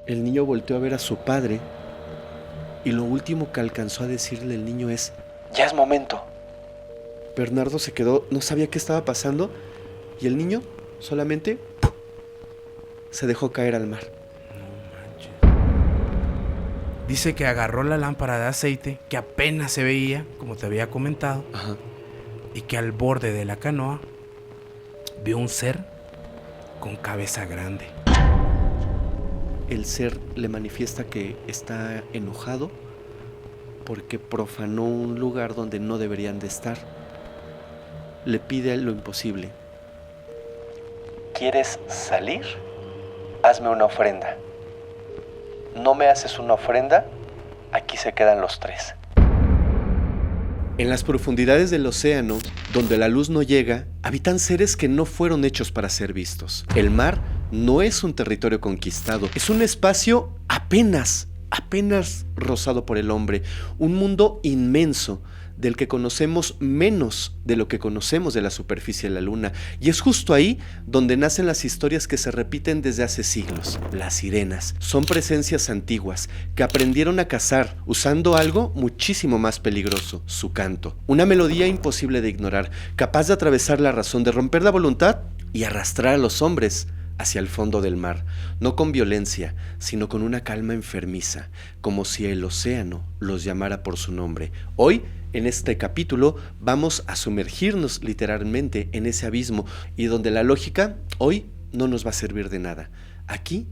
El niño volteó a ver a su padre y lo último que alcanzó a decirle el niño es: Ya es momento. Bernardo se quedó, no sabía qué estaba pasando y el niño solamente se dejó caer al mar. Dice que agarró la lámpara de aceite, que apenas se veía, como te había comentado, Ajá. y que al borde de la canoa vio un ser con cabeza grande. El ser le manifiesta que está enojado porque profanó un lugar donde no deberían de estar. Le pide lo imposible. ¿Quieres salir? Hazme una ofrenda. No me haces una ofrenda, aquí se quedan los tres. En las profundidades del océano, donde la luz no llega, habitan seres que no fueron hechos para ser vistos. El mar no es un territorio conquistado, es un espacio apenas rozado por el hombre, un mundo inmenso del que conocemos menos de lo que conocemos de la superficie de la luna. Y es justo ahí donde nacen las historias que se repiten desde hace siglos. Las sirenas son presencias antiguas que aprendieron a cazar usando algo muchísimo más peligroso: su canto. Una melodía imposible de ignorar, capaz de atravesar la razón, de romper la voluntad y arrastrar a los hombres hacia el fondo del mar, no con violencia, sino con una calma enfermiza, como si el océano los llamara por su nombre. Hoy, en este capítulo, vamos a sumergirnos literalmente en ese abismo y donde la lógica hoy no nos va a servir de nada. Aquí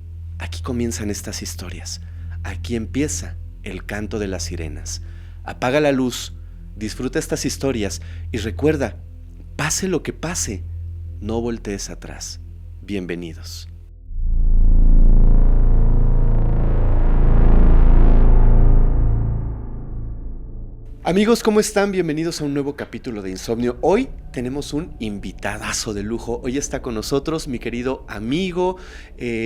comienzan estas historias. Aquí empieza el canto de las sirenas. Apaga la luz, disfruta estas historias y recuerda, pase lo que pase, no voltees atrás. Bienvenidos. Amigos, ¿cómo están? Bienvenidos a un nuevo capítulo de Insomnio. Hoy tenemos un invitadazo de lujo. Hoy está con nosotros mi querido amigo,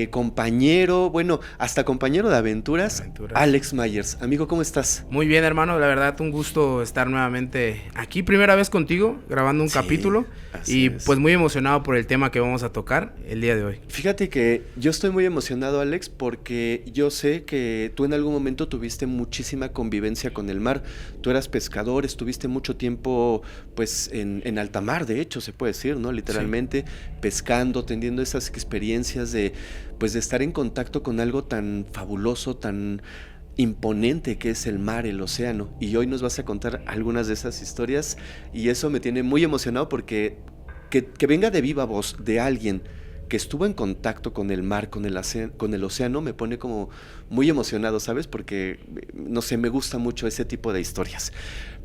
compañero, bueno, hasta compañero de aventuras, Alex Myers. Amigo, ¿cómo estás? Muy bien, hermano, la verdad, un gusto estar nuevamente aquí, primera vez contigo, grabando un capítulo. Y pues muy emocionado por el tema que vamos a tocar el día de hoy. Fíjate que yo estoy muy emocionado, Alex, porque yo sé que tú en algún momento tuviste muchísima convivencia con el mar. Tú eras pescador, estuviste mucho tiempo pues en alta mar, de hecho se puede decir, ¿no? Literalmente pescando, teniendo esas experiencias de pues de estar en contacto con algo tan fabuloso, tan imponente que es el mar, el océano. Y hoy nos vas a contar algunas de esas historias y eso me tiene muy emocionado porque que venga de viva voz de alguien que estuvo en contacto con el mar, con el océano, me pone como muy emocionado, ¿sabes? Porque, no sé, me gusta mucho ese tipo de historias.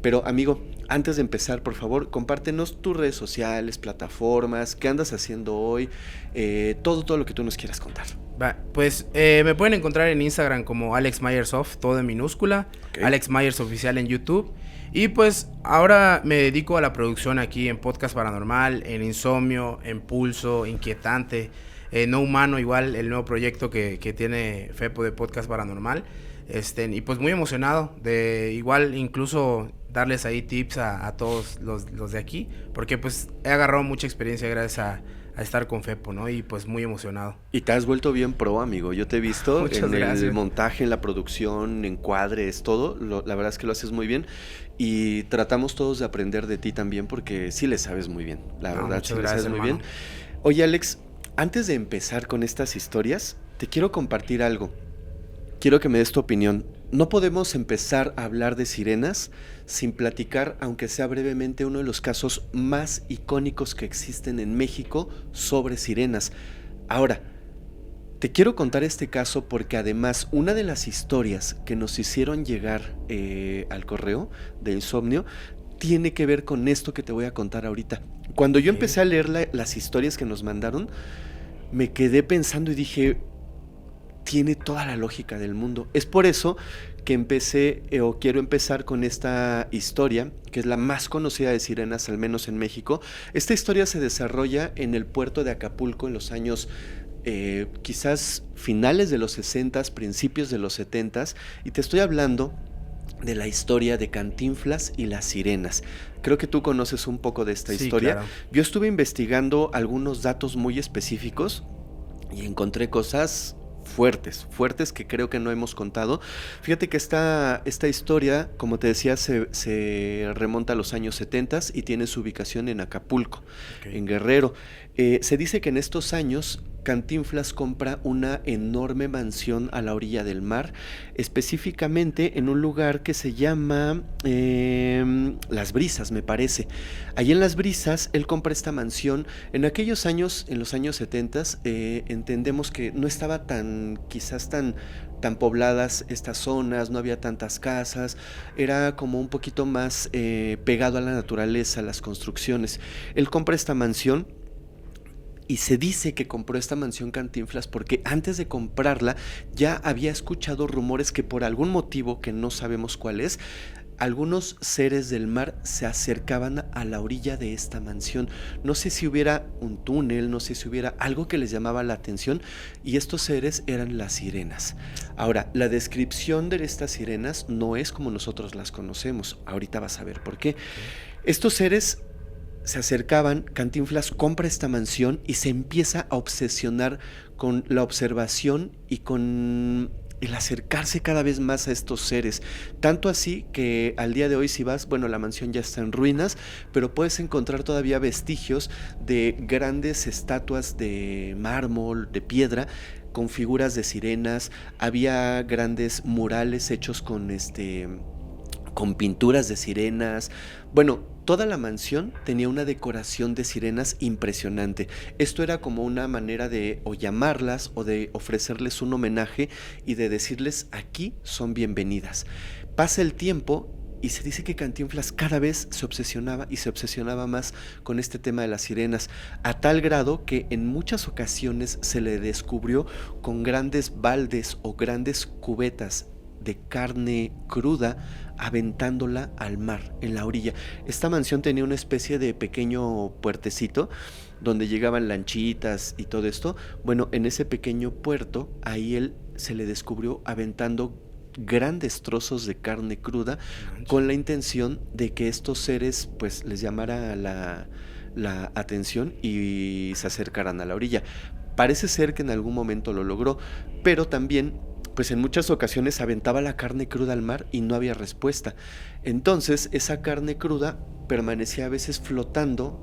Pero, amigo, antes de empezar, por favor, compártenos tus redes sociales, plataformas, qué andas haciendo hoy, todo lo que tú nos quieras contar. Pues me pueden encontrar en Instagram como Alex Myers Off, todo en minúscula, okay. Alex Myers Oficial en YouTube. Y pues ahora me dedico a la producción aquí en Podcast Paranormal, en Insomnio, en Pulso, Inquietante, No Humano, igual el nuevo proyecto que tiene Fepo de Podcast Paranormal. Y pues muy emocionado de igual incluso darles ahí tips a todos los de aquí, porque pues he agarrado mucha experiencia gracias a estar con Fepo, ¿no? Y pues muy emocionado. Y te has vuelto bien pro, amigo. Yo te he visto Muchas en gracias. El montaje, en la producción, encuadres, todo. La verdad es que lo haces muy bien. Y tratamos todos de aprender de ti también porque sí le sabes muy bien. La verdad, sí le sabes muy bien. Oye, Alex, antes de empezar con estas historias, te quiero compartir algo. Quiero que me des tu opinión. No podemos empezar a hablar de sirenas sin platicar, aunque sea brevemente, uno de los casos más icónicos que existen en México sobre sirenas. Ahora, te quiero contar este caso porque además una de las historias que nos hicieron llegar al correo de Insomnio tiene que ver con esto que te voy a contar ahorita. Cuando yo empecé a leer las historias que nos mandaron, me quedé pensando y dije, tiene toda la lógica del mundo. Es por eso que quiero empezar con esta historia, que es la más conocida de sirenas, al menos en México. Esta historia se desarrolla en el puerto de Acapulco en los años quizás finales de los 60s, principios de los 70s, y te estoy hablando de la historia de Cantinflas y las sirenas. Creo que tú conoces un poco de esta historia. Claro. Yo estuve investigando algunos datos muy específicos y encontré cosas fuertes que creo que no hemos contado. Fíjate que esta historia, como te decía, se remonta a los años 70 y tiene su ubicación en Acapulco, en Guerrero. Se dice que en estos años Cantinflas compra una enorme mansión a la orilla del mar, específicamente en un lugar que se llama Las Brisas, me parece. Allí en Las Brisas, él compra esta mansión. En aquellos años, en los años 70, entendemos que no estaba quizás tan pobladas estas zonas, no había tantas casas, era como un poquito más pegado a la naturaleza, a las construcciones. Él compra esta mansión. Y se dice que compró esta mansión Cantinflas porque antes de comprarla ya había escuchado rumores que por algún motivo que no sabemos cuál es, algunos seres del mar se acercaban a la orilla de esta mansión. No sé si hubiera un túnel, no sé si hubiera algo que les llamaba la atención, y estos seres eran las sirenas. Ahora, la descripción de estas sirenas no es como nosotros las conocemos. Ahorita vas a ver por qué. Estos seres se acercaban, Cantinflas compra esta mansión y se empieza a obsesionar con la observación y con el acercarse cada vez más a estos seres. Tanto así que al día de hoy si vas, bueno, la mansión ya está en ruinas, pero puedes encontrar todavía vestigios de grandes estatuas de mármol, de piedra, con figuras de sirenas. Había grandes murales hechos con pinturas de sirenas. Bueno, toda la mansión tenía una decoración de sirenas impresionante. Esto era como una manera de o llamarlas o de ofrecerles un homenaje y de decirles aquí son bienvenidas. Pasa el tiempo y se dice que Cantinflas cada vez se obsesionaba más con este tema de las sirenas, a tal grado que en muchas ocasiones se le descubrió con grandes baldes o grandes cubetas de carne cruda aventándola al mar en la orilla. Esta mansión tenía una especie de pequeño puertecito donde llegaban lanchitas y todo esto. Bueno, en ese pequeño puerto ahí él se le descubrió aventando grandes trozos de carne cruda con la intención de que estos seres pues les llamara la atención y se acercaran a la orilla. Parece ser que en algún momento lo logró, pero también pues en muchas ocasiones aventaba la carne cruda al mar y no había respuesta. Entonces esa carne cruda permanecía a veces flotando,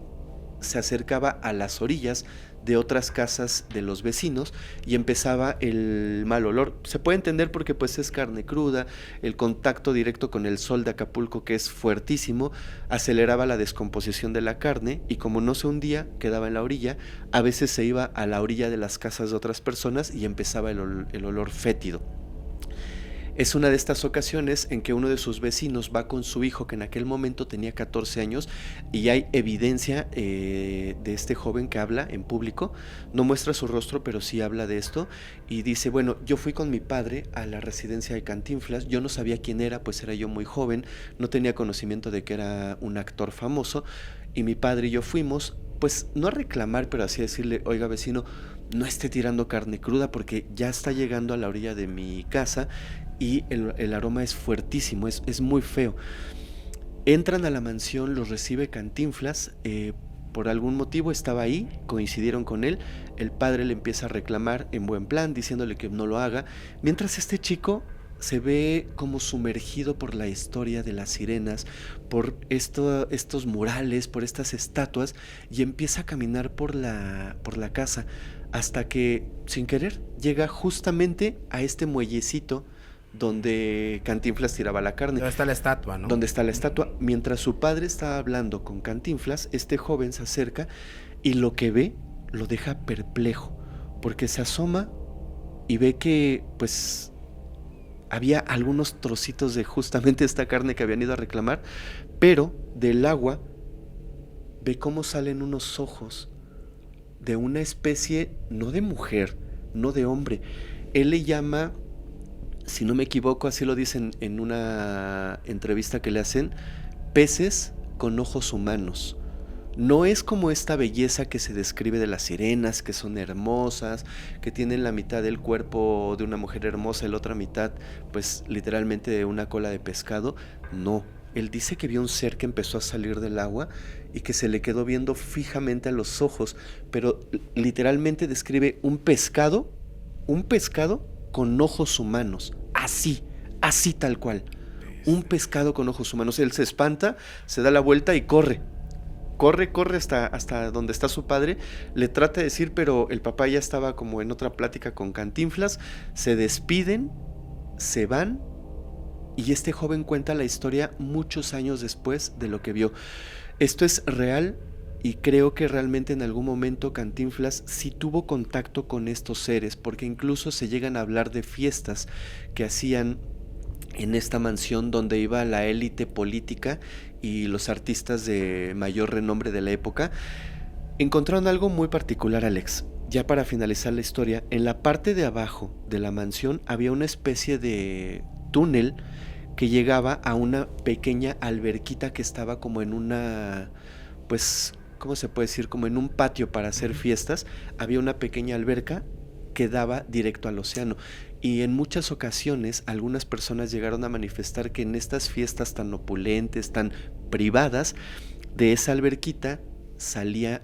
se acercaba a las orillas de otras casas de los vecinos y empezaba el mal olor. Se puede entender porque pues es carne cruda, el contacto directo con el sol de Acapulco, que es fuertísimo, aceleraba la descomposición de la carne y como no se hundía, quedaba en la orilla. A veces se iba a la orilla de las casas de otras personas y empezaba el olor fétido. Es una de estas ocasiones en que uno de sus vecinos va con su hijo, que en aquel momento tenía 14 años, y hay evidencia de este joven que habla en público. No muestra su rostro, pero sí habla de esto, y dice, bueno, yo fui con mi padre a la residencia de Cantinflas, yo no sabía quién era, pues era yo muy joven, no tenía conocimiento de que era un actor famoso, y mi padre y yo fuimos, pues no a reclamar, pero así decirle, oiga vecino, no esté tirando carne cruda porque ya está llegando a la orilla de mi casa y el aroma es fuertísimo, es muy feo. Entran a la mansión, los recibe Cantinflas, por algún motivo estaba ahí, coincidieron con él, el padre le empieza a reclamar en buen plan, diciéndole que no lo haga, mientras este chico se ve como sumergido por la historia de las sirenas, por estos murales, por estas estatuas, y empieza a caminar por la casa, hasta que, sin querer, llega justamente a este muellecito donde Cantinflas tiraba la carne. Donde está la estatua, ¿no? Donde está la estatua. Mientras su padre está hablando con Cantinflas, este joven se acerca y lo que ve lo deja perplejo, porque se asoma y ve que, pues, había algunos trocitos de justamente esta carne que habían ido a reclamar, pero del agua ve cómo salen unos ojos de una especie, no de mujer, no de hombre. Él le llama, si no me equivoco, así lo dicen en una entrevista que le hacen, peces con ojos humanos. No es como esta belleza que se describe de las sirenas, que son hermosas, que tienen la mitad del cuerpo de una mujer hermosa y la otra mitad, pues literalmente de una cola de pescado. No, él dice que vio un ser que empezó a salir del agua y que se le quedó viendo fijamente a los ojos, pero literalmente describe un pescado con ojos humanos. Así tal cual. Un pescado con ojos humanos. Él se espanta, se da la vuelta y corre. Corre hasta donde está su padre. Le trata de decir, pero el papá ya estaba como en otra plática con Cantinflas. Se despiden, se van. Y este joven cuenta la historia muchos años después de lo que vio. Esto es real y creo que realmente en algún momento Cantinflas sí tuvo contacto con estos seres, porque incluso se llegan a hablar de fiestas que hacían en esta mansión donde iba la élite política y los artistas de mayor renombre de la época. Encontraron algo muy particular, Alex. Ya para finalizar la historia, en la parte de abajo de la mansión había una especie de túnel que llegaba a una pequeña alberquita que estaba como en una, pues, ¿cómo se puede decir? Como en un patio para hacer fiestas. Había una pequeña alberca que daba directo al océano. Y en muchas ocasiones algunas personas llegaron a manifestar que en estas fiestas tan opulentes, tan privadas, de esa alberquita salía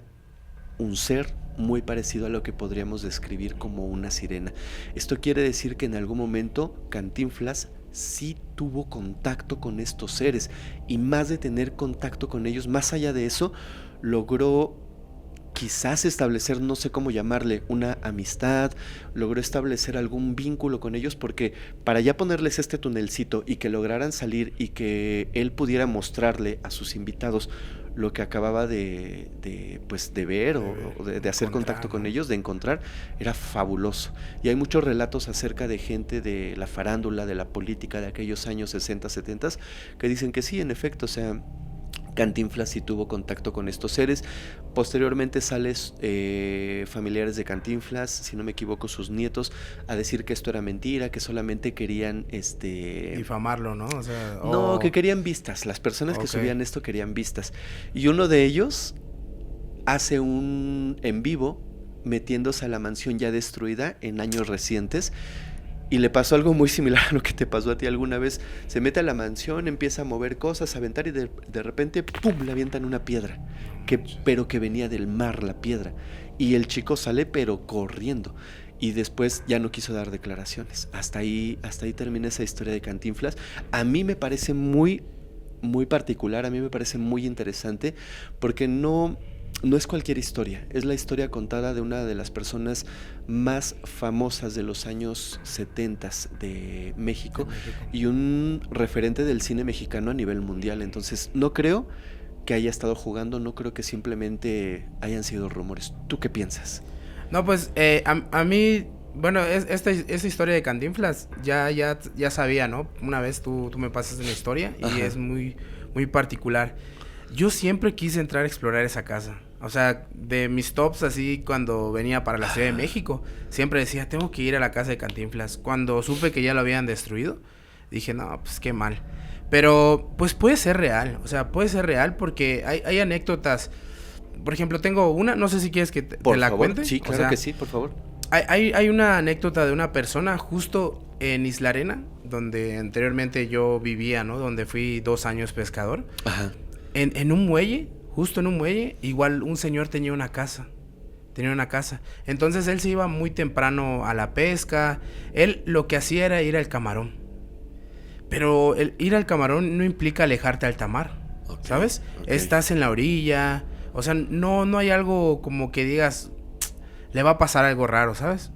un ser muy parecido a lo que podríamos describir como una sirena. Esto quiere decir que en algún momento Cantinflas sí tuvo contacto con estos seres, y más de tener contacto con ellos, más allá de eso, logró quizás establecer, no sé cómo llamarle, una amistad, logró establecer algún vínculo con ellos, porque para ya ponerles este tunelcito y que lograran salir y que él pudiera mostrarle a sus invitados lo que acababa de ver o de hacer contacto con ellos, de encontrar, era fabuloso. Y hay muchos relatos acerca de gente de la farándula, de la política de aquellos años 60, 70, que dicen que sí, en efecto, o sea, Cantinflas sí tuvo contacto con estos seres. Posteriormente salen familiares de Cantinflas, si no me equivoco sus nietos, a decir que esto era mentira, que solamente querían difamarlo, ¿no? O sea, no, que querían vistas. Las personas que subían esto querían vistas. Y uno de ellos hace un en vivo metiéndose a la mansión ya destruida en años recientes. Y le pasó algo muy similar a lo que te pasó a ti alguna vez. Se mete a la mansión, empieza a mover cosas, a aventar, y de repente, ¡pum!, le avientan una piedra. Pero que venía del mar la piedra. Y el chico sale pero corriendo. Y después ya no quiso dar declaraciones. Hasta ahí termina esa historia de Cantinflas. A mí me parece muy, muy particular, a mí me parece muy interesante, porque no es cualquier historia, es la historia contada de una de las personas más famosas de los años 70 de México y un referente del cine mexicano a nivel mundial. Entonces no creo que haya estado jugando, no creo que simplemente hayan sido rumores. ¿Tú qué piensas? No, pues a mí, bueno, esta historia de Cantinflas ya sabía, ¿no? Una vez tú me pasas la historia y Ajá. Es muy, muy particular. Yo siempre quise entrar a explorar esa casa. O sea, de mis tops, así, cuando venía para la Ciudad de México, siempre decía, tengo que ir a la casa de Cantinflas. Cuando supe que ya lo habían destruido, dije, no, pues qué mal. Pero, pues puede ser real. O sea, puede ser real porque hay anécdotas. Por ejemplo, tengo una, no sé si quieres que te la cuente. Sí, claro, o sea, que sí, por favor. Hay una anécdota de una persona justo en Isla Arena, donde anteriormente yo vivía, ¿no? Donde fui 2 años pescador. Ajá. En un muelle, justo en un muelle, igual un señor tenía una casa. Entonces él se iba muy temprano a la pesca. Él lo que hacía era ir al camarón. Pero el ir al camarón no implica alejarte al altamar, ¿sabes? Estás en la orilla. O sea, no hay algo como que digas, le va a pasar algo raro, ¿sabes?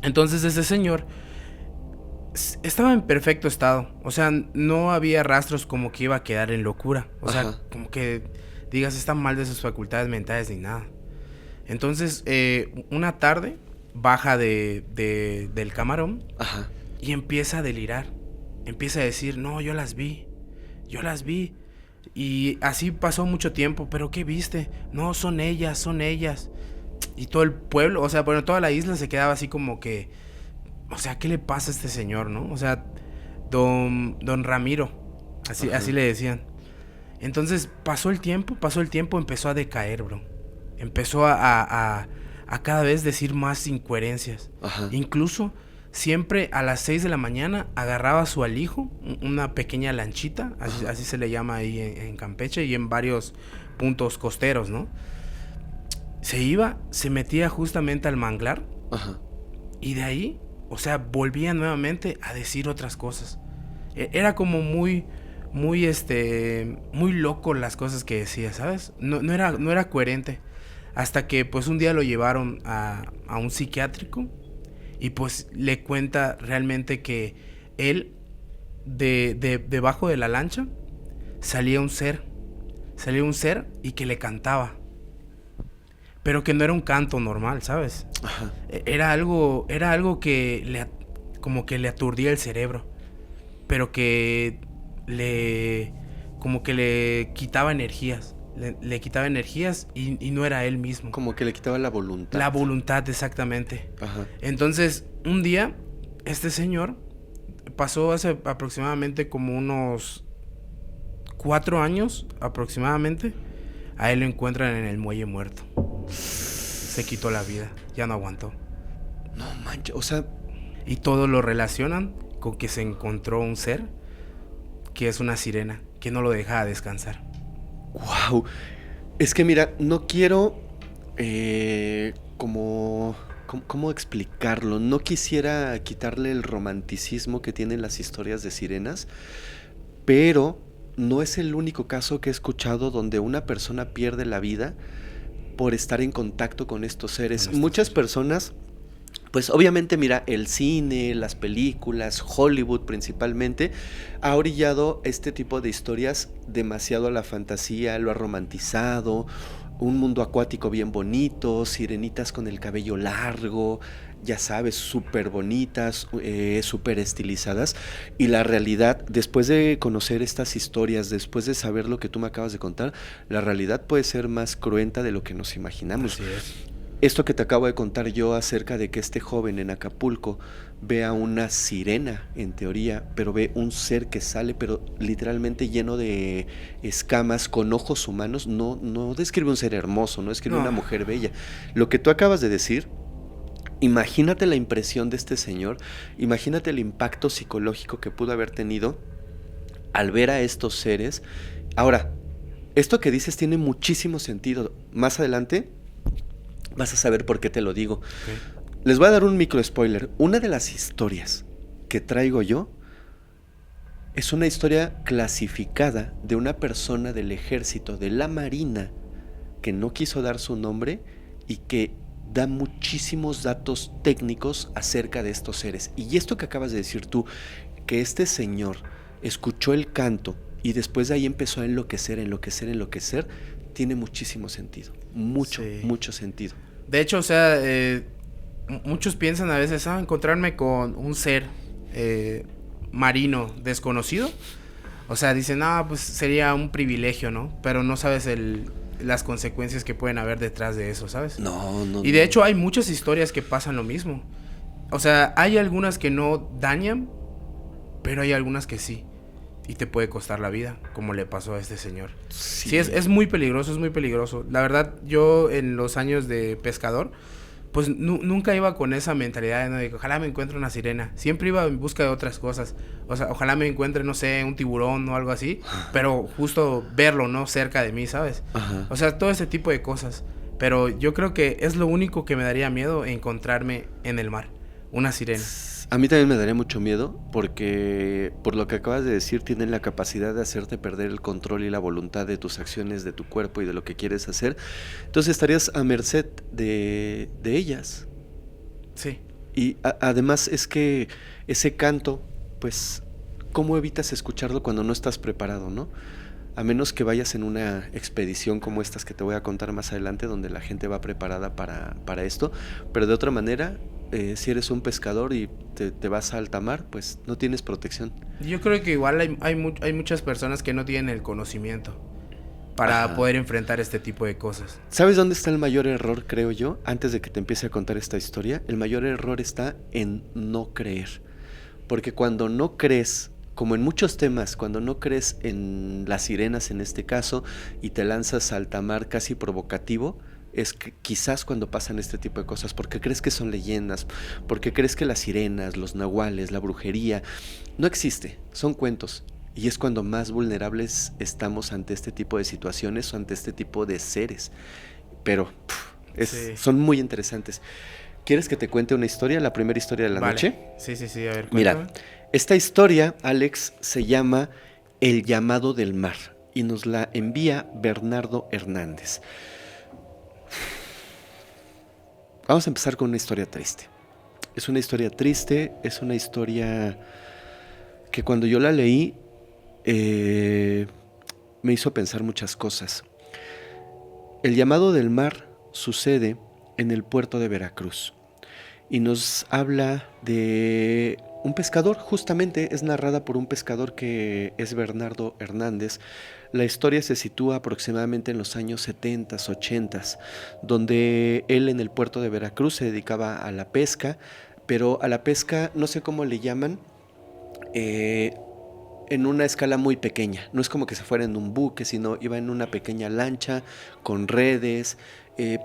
Entonces ese señor estaba en perfecto estado. O sea, no había rastros como que iba a quedar en locura. O sea, Ajá. como que digas, está mal de sus facultades mentales ni nada. Entonces, una tarde baja del camarón Ajá. y empieza a delirar. Empieza a decir, no, yo las vi. Y así pasó mucho tiempo. ¿Pero qué viste? No, son ellas. Y todo el pueblo, o sea, bueno, toda la isla se quedaba así como que, o sea, ¿qué le pasa a este señor, no? O sea, don Ramiro, así le decían. Entonces pasó el tiempo, empezó a decaer, bro. Empezó a cada vez decir más incoherencias. Ajá. Incluso siempre a las 6 de la mañana agarraba a su alijo, una pequeña lanchita, así se le llama ahí en Campeche y en varios puntos costeros, ¿no? Se iba, se metía justamente al manglar. Ajá. Y de ahí o sea, volvía nuevamente a decir otras cosas. Era como muy loco las cosas que decía, ¿sabes? No era coherente. Hasta que pues un día lo llevaron a un psiquiátrico y pues le cuenta realmente que él, debajo de la lancha, salía un ser y que le cantaba. Pero que no era un canto normal, ¿sabes? Ajá. Era algo que como que le aturdía el cerebro. Pero que como que le quitaba energías. Le quitaba energías y no era él mismo. Como que le quitaba la voluntad. La voluntad, exactamente. Ajá. Entonces, un día, este señor pasó hace aproximadamente como unos 4 años, aproximadamente. A él lo encuentran en el muelle muerto. Se quitó la vida, ya no aguantó. No manches, o sea... Y todos lo relacionan con que se encontró un ser que es una sirena, que no lo deja descansar. Wow. Es que mira, no quiero ¿cómo explicarlo? No quisiera quitarle el romanticismo que tienen las historias de sirenas, pero no es el único caso que he escuchado donde una persona pierde la vida por estar en contacto con estos seres. Muchas personas, pues obviamente mira, el cine, las películas, Hollywood principalmente, ha orillado este tipo de historias demasiado a la fantasía, lo ha romantizado, un mundo acuático bien bonito, sirenitas con el cabello largo, ya sabes, súper bonitas, súper estilizadas. Y la realidad, después de conocer estas historias, después de saber lo que tú me acabas de contar, la realidad puede ser más cruenta de lo que nos imaginamos. Así es. Esto que te acabo de contar yo acerca de que este joven en Acapulco ve a una sirena, en teoría, pero ve un ser que sale, pero literalmente lleno de escamas, con ojos humanos, no describe un ser hermoso, no describe una mujer bella. Lo que tú acabas de decir, imagínate la impresión de este señor, imagínate el impacto psicológico que pudo haber tenido al ver a estos seres. Ahora, esto que dices tiene muchísimo sentido. Más adelante vas a saber por qué te lo digo. Okay. Les voy a dar un micro spoiler. Una de las historias que traigo yo es una historia clasificada de una persona del ejército, de la marina, que no quiso dar su nombre y que da muchísimos datos técnicos acerca de estos seres. Y esto que acabas de decir tú, que este señor escuchó el canto y después de ahí empezó a enloquecer, tiene muchísimo sentido. Mucho sentido. De hecho, o sea, muchos piensan a veces, encontrarme con un ser marino desconocido. O sea, dicen, pues sería un privilegio, ¿no? Pero no sabes las consecuencias que pueden haber detrás de eso, ¿sabes? No. Y de hecho hay muchas historias que pasan lo mismo. O sea, hay algunas que no dañan, pero hay algunas que sí. Y te puede costar la vida, como le pasó a este señor. Sí, es muy peligroso, es muy peligroso. La verdad, yo en los años de pescador, pues nunca iba con esa mentalidad de que ojalá me encuentre una sirena. Siempre iba en busca de otras cosas. O sea, ojalá me encuentre, no sé, un tiburón o algo así. Pero justo verlo, ¿no? Cerca de mí, ¿sabes? Ajá. O sea, todo ese tipo de cosas. Pero yo creo que es lo único que me daría miedo, encontrarme en el mar. Una sirena. A mí también me daría mucho miedo porque, por lo que acabas de decir, tienen la capacidad de hacerte perder el control y la voluntad de tus acciones, de tu cuerpo y de lo que quieres hacer. Entonces estarías a merced de ellas. Sí. Y además es que ese canto, pues, ¿cómo evitas escucharlo cuando no estás preparado, no? A menos que vayas en una expedición como estas que te voy a contar más adelante, donde la gente va preparada para esto. Pero de otra manera, si eres un pescador y te vas a alta mar, pues no tienes protección. Yo creo que igual hay muchas personas que no tienen el conocimiento para poder enfrentar este tipo de cosas. ¿Sabes dónde está el mayor error, creo yo? Antes de que te empiece a contar esta historia, el mayor error está en no creer. Porque cuando no crees, como en muchos temas, cuando no crees en las sirenas en este caso y te lanzas a alta mar casi provocativo, es que quizás cuando pasan este tipo de cosas, porque crees que son leyendas, porque crees que las sirenas, los nahuales, la brujería, no existe, son cuentos. Y es cuando más vulnerables estamos ante este tipo de situaciones o ante este tipo de seres. Pero son muy interesantes. ¿Quieres que te cuente una historia, la primera historia de la noche? Sí, a ver, cuéntame. Mira, esta historia, Alex, se llama El llamado del mar y nos la envía Bernardo Hernández. Vamos a empezar con una historia triste. Es una historia triste, es una historia que cuando yo la leí me hizo pensar muchas cosas. El llamado del mar sucede en el puerto de Veracruz y nos habla de un pescador, justamente es narrada por un pescador que es Bernardo Hernández. La historia se sitúa aproximadamente en los años 70, 80, donde él en el puerto de Veracruz se dedicaba a la pesca, pero a la pesca no sé cómo le llaman, en una escala muy pequeña. No es como que se fuera en un buque, sino iba en una pequeña lancha con redes.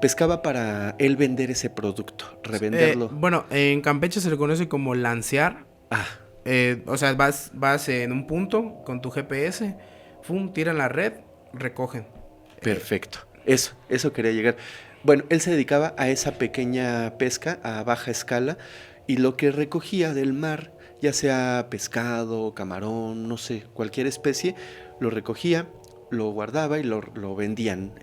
Pescaba para él vender ese producto, revenderlo. Bueno, en Campeche se le conoce como lancear. Ah, O sea, vas en un punto con tu GPS, tiran la red, recogen. perfecto. Eso quería llegar. Bueno, él se dedicaba a esa pequeña pesca a baja escala y lo que recogía del mar, ya sea pescado, camarón, no sé, cualquier especie, lo recogía, lo guardaba y lo vendían.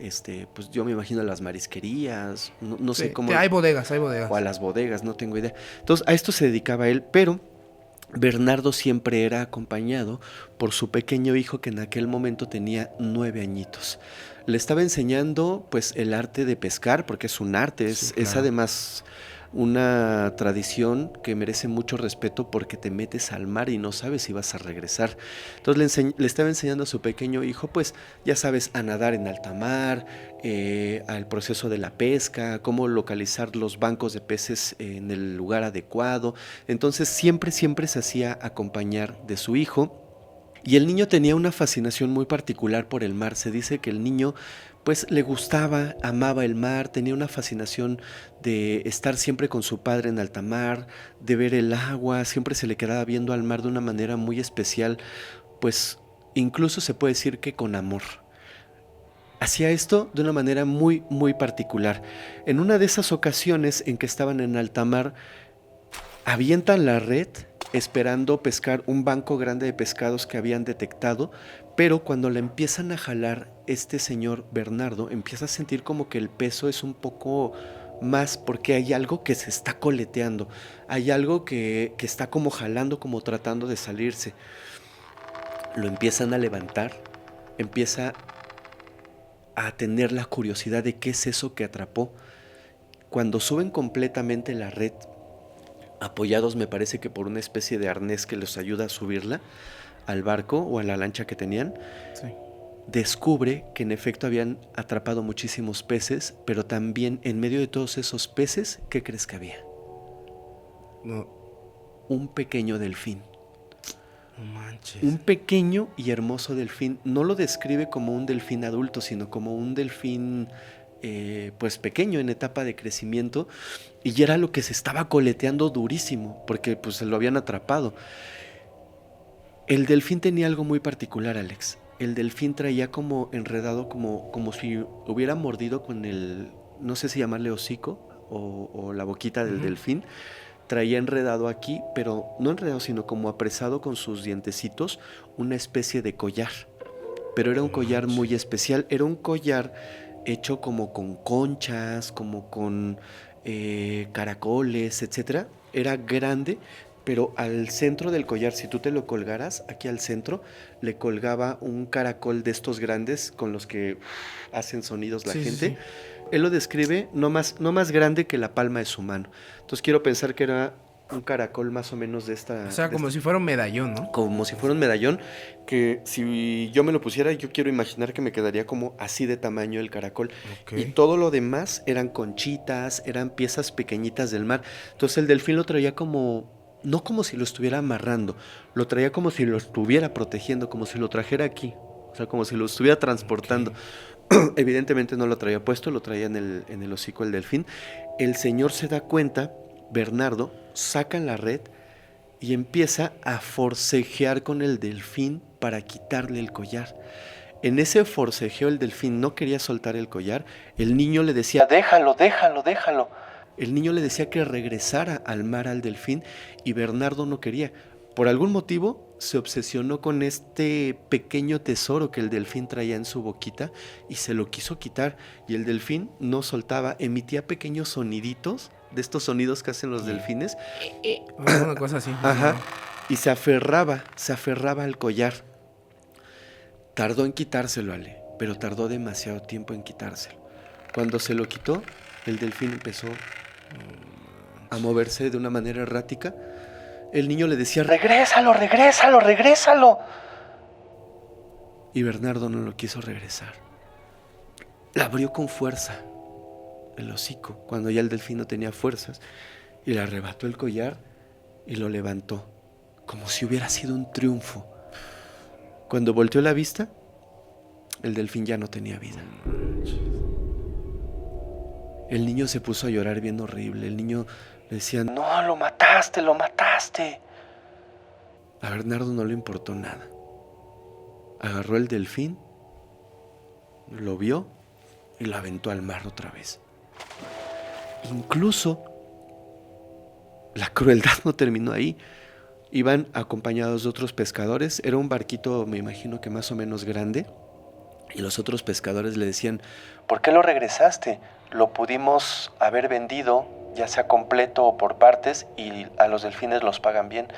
Pues yo me imagino a las marisquerías, no sé cómo. Hay bodegas. O a las bodegas, no tengo idea. Entonces, a esto se dedicaba él, pero Bernardo siempre era acompañado por su pequeño hijo que en aquel momento tenía 9 añitos. Le estaba enseñando pues el arte de pescar, porque es un arte, Sí, es claro. además una tradición que merece mucho respeto porque te metes al mar y no sabes si vas a regresar. Entonces le estaba enseñando a su pequeño hijo, pues ya sabes, a nadar en alta mar, al proceso de la pesca, cómo localizar los bancos de peces en el lugar adecuado. Entonces siempre se hacía acompañar de su hijo. Y el niño tenía una fascinación muy particular por el mar. Se dice que el niño pues le gustaba, amaba el mar, tenía una fascinación de estar siempre con su padre en alta mar, de ver el agua, siempre se le quedaba viendo al mar de una manera muy especial, pues incluso se puede decir que con amor. Hacía esto de una manera muy particular. En una de esas ocasiones en que estaban en alta mar, avientan la red esperando pescar un banco grande de pescados que habían detectado, pero cuando la empiezan a jalar, este señor Bernardo empieza a sentir como que el peso es un poco más porque hay algo que se está coleteando, hay algo que está como jalando, como tratando de salirse. Lo empiezan a levantar, empieza a tener la curiosidad de qué es eso que atrapó. Cuando suben completamente la red, apoyados me parece que por una especie de arnés que les ayuda a subirla al barco o a la lancha que tenían, Sí. descubre que en efecto habían atrapado muchísimos peces, pero también en medio de todos esos peces, ¿qué crees que había? No, Un pequeño delfín. no manches. Un pequeño y hermoso delfín. No lo describe como un delfín adulto, sino como un delfín pues pequeño en etapa de crecimiento, y era lo que se estaba coleteando durísimo porque pues se lo habían atrapado. El delfín tenía algo muy particular, Alex. El delfín traía como enredado, como si hubiera mordido con el, no sé si llamarle hocico o la boquita del delfín. Traía enredado aquí, pero no enredado, sino como apresado con sus dientecitos, una especie de collar. Pero era un collar muy especial, era un collar hecho como con conchas, como con caracoles, etcétera. Era grande, pero al centro del collar, si tú te lo colgaras, aquí al centro, le colgaba un caracol de estos grandes con los que hacen sonidos la gente. Sí. Él lo describe no más grande que la palma de su mano. Entonces quiero pensar que era un caracol más o menos de esta... O sea, como si fuera un medallón, ¿no? Como si fuera un medallón, que si yo me lo pusiera, yo quiero imaginar que me quedaría como así de tamaño el caracol. Ok. Y todo lo demás eran conchitas, eran piezas pequeñitas del mar. Entonces el delfín lo traía como, no como si lo estuviera amarrando, lo traía como si lo estuviera protegiendo, como si lo trajera aquí. O sea, como si lo estuviera transportando. Evidentemente no lo traía puesto, lo traía en el hocico el delfín. El señor se da cuenta, Bernardo, saca la red y empieza a forcejear con el delfín para quitarle el collar. En ese forcejeo el delfín no quería soltar el collar. El niño le decía, déjalo. El niño le decía que regresara al mar al delfín y Bernardo no quería. Por algún motivo se obsesionó con este pequeño tesoro que el delfín traía en su boquita y se lo quiso quitar. Y el delfín no soltaba, emitía pequeños soniditos, de estos sonidos que hacen los delfines. Una cosa así. Ajá. Y se aferraba al collar. Tardó en quitárselo, Ale, pero tardó demasiado tiempo en quitárselo. Cuando se lo quitó, el delfín empezó a moverse de una manera errática. El niño le decía, regrésalo, regrésalo, regrésalo. Y Bernardo no lo quiso regresar. La abrió con fuerza el hocico, cuando ya el delfín no tenía fuerzas, y le arrebató el collar y lo levantó, como si hubiera sido un triunfo. Cuando volteó la vista, el delfín ya no tenía vida. El niño se puso a llorar bien horrible. El niño le decía, no, lo mataste, lo mataste. A Bernardo no le importó nada. Agarró el delfín, lo vio y lo aventó al mar otra vez. Incluso la crueldad no terminó ahí. Iban acompañados de otros pescadores. Era un barquito, me imagino que más o menos grande. Y los otros pescadores le decían, ¿por qué lo regresaste? Lo pudimos haber vendido, ya sea completo o por partes, y a los delfines los pagan bien.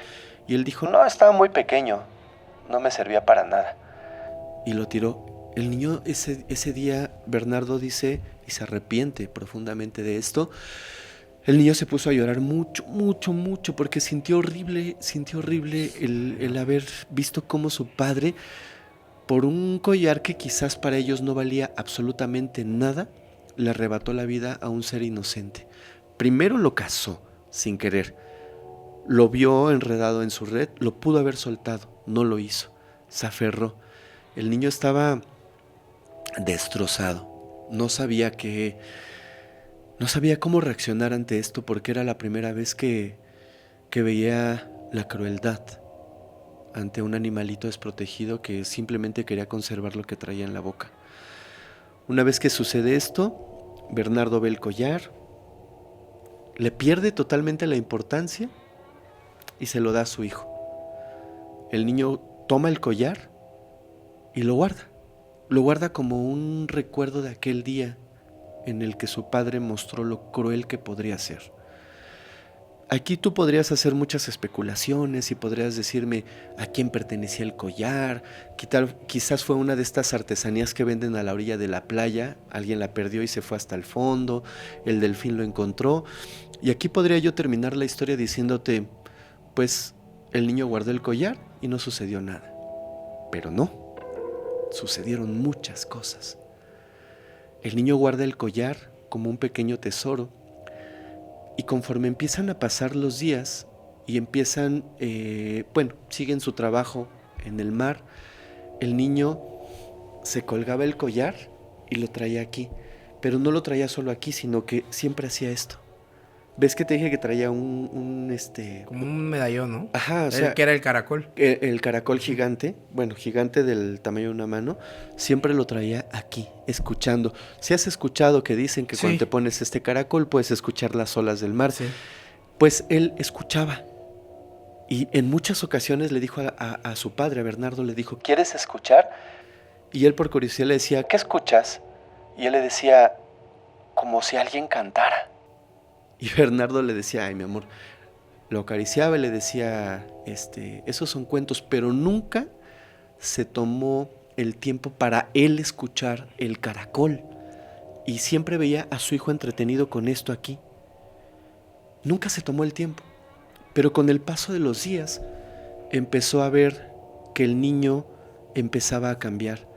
Y él dijo, no, estaba muy pequeño, no me servía para nada. Y lo tiró. El niño ese día, Bernardo dice, y se arrepiente profundamente de esto, el niño se puso a llorar mucho, mucho, mucho, porque sintió horrible el haber visto cómo su padre, por un collar que quizás para ellos no valía absolutamente nada, le arrebató la vida a un ser inocente. Primero lo cazó, sin querer. Lo vio enredado en su red, lo pudo haber soltado, no lo hizo. Se aferró. El niño estaba destrozado. No sabía cómo reaccionar ante esto, porque era la primera vez que veía la crueldad ante un animalito desprotegido que simplemente quería conservar lo que traía en la boca. Una vez que sucede esto, Bernardo ve el collar, le pierde totalmente la importancia y se lo da a su hijo. El niño toma el collar y lo guarda como un recuerdo de aquel día en el que su padre mostró lo cruel que podría ser. Aquí tú podrías hacer muchas especulaciones y podrías decirme a quién pertenecía el collar. Quizás fue una de estas artesanías que venden a la orilla de la playa. Alguien la perdió y se fue hasta el fondo. El delfín lo encontró. Y aquí podría yo terminar la historia diciéndote, pues el niño guardó el collar y no sucedió nada. Pero no, sucedieron muchas cosas. El niño guarda el collar como un pequeño tesoro. Y conforme empiezan a pasar los días y empiezan, siguen su trabajo en el mar, el niño se colgaba el collar y lo traía aquí. Pero no lo traía solo aquí, sino que siempre hacía esto. ¿Ves que te dije que traía como un medallón, ¿no? Ajá, o sea, que era el caracol. El caracol gigante, gigante del tamaño de una mano, siempre lo traía aquí, escuchando. Si has escuchado que dicen que cuando te pones este caracol puedes escuchar las olas del mar, pues él escuchaba. Y en muchas ocasiones le dijo a su padre, a Bernardo, le dijo, ¿quieres escuchar? Y él por curiosidad le decía, ¿qué escuchas? Y él le decía, como si alguien cantara. Y Bernardo le decía, ay mi amor, lo acariciaba y le decía, esos son cuentos, pero nunca se tomó el tiempo para él escuchar el caracol. Y siempre veía a su hijo entretenido con esto aquí. Nunca se tomó el tiempo. Pero con el paso de los días, empezó a ver que el niño empezaba a cambiar.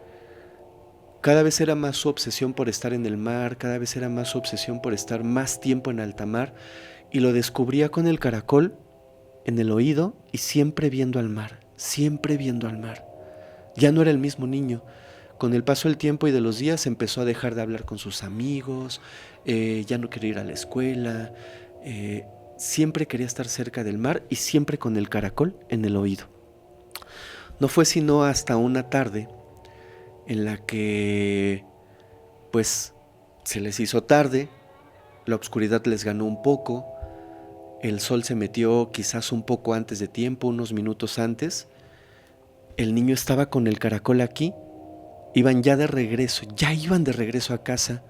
Cada vez era más su obsesión por estar en el mar, cada vez era más su obsesión por estar más tiempo en alta mar, y lo descubría con el caracol en el oído y siempre viendo al mar, siempre viendo al mar. Ya no era el mismo niño. Con el paso del tiempo y de los días empezó a dejar de hablar con sus amigos, ya no quería ir a la escuela, siempre quería estar cerca del mar y siempre con el caracol en el oído. No fue sino hasta una tarde en la que, pues, se les hizo tarde, La oscuridad les ganó un poco. El sol se metió quizás un poco antes de tiempo, unos minutos antes. El niño estaba con el caracol aquí. Iban de regreso a casa.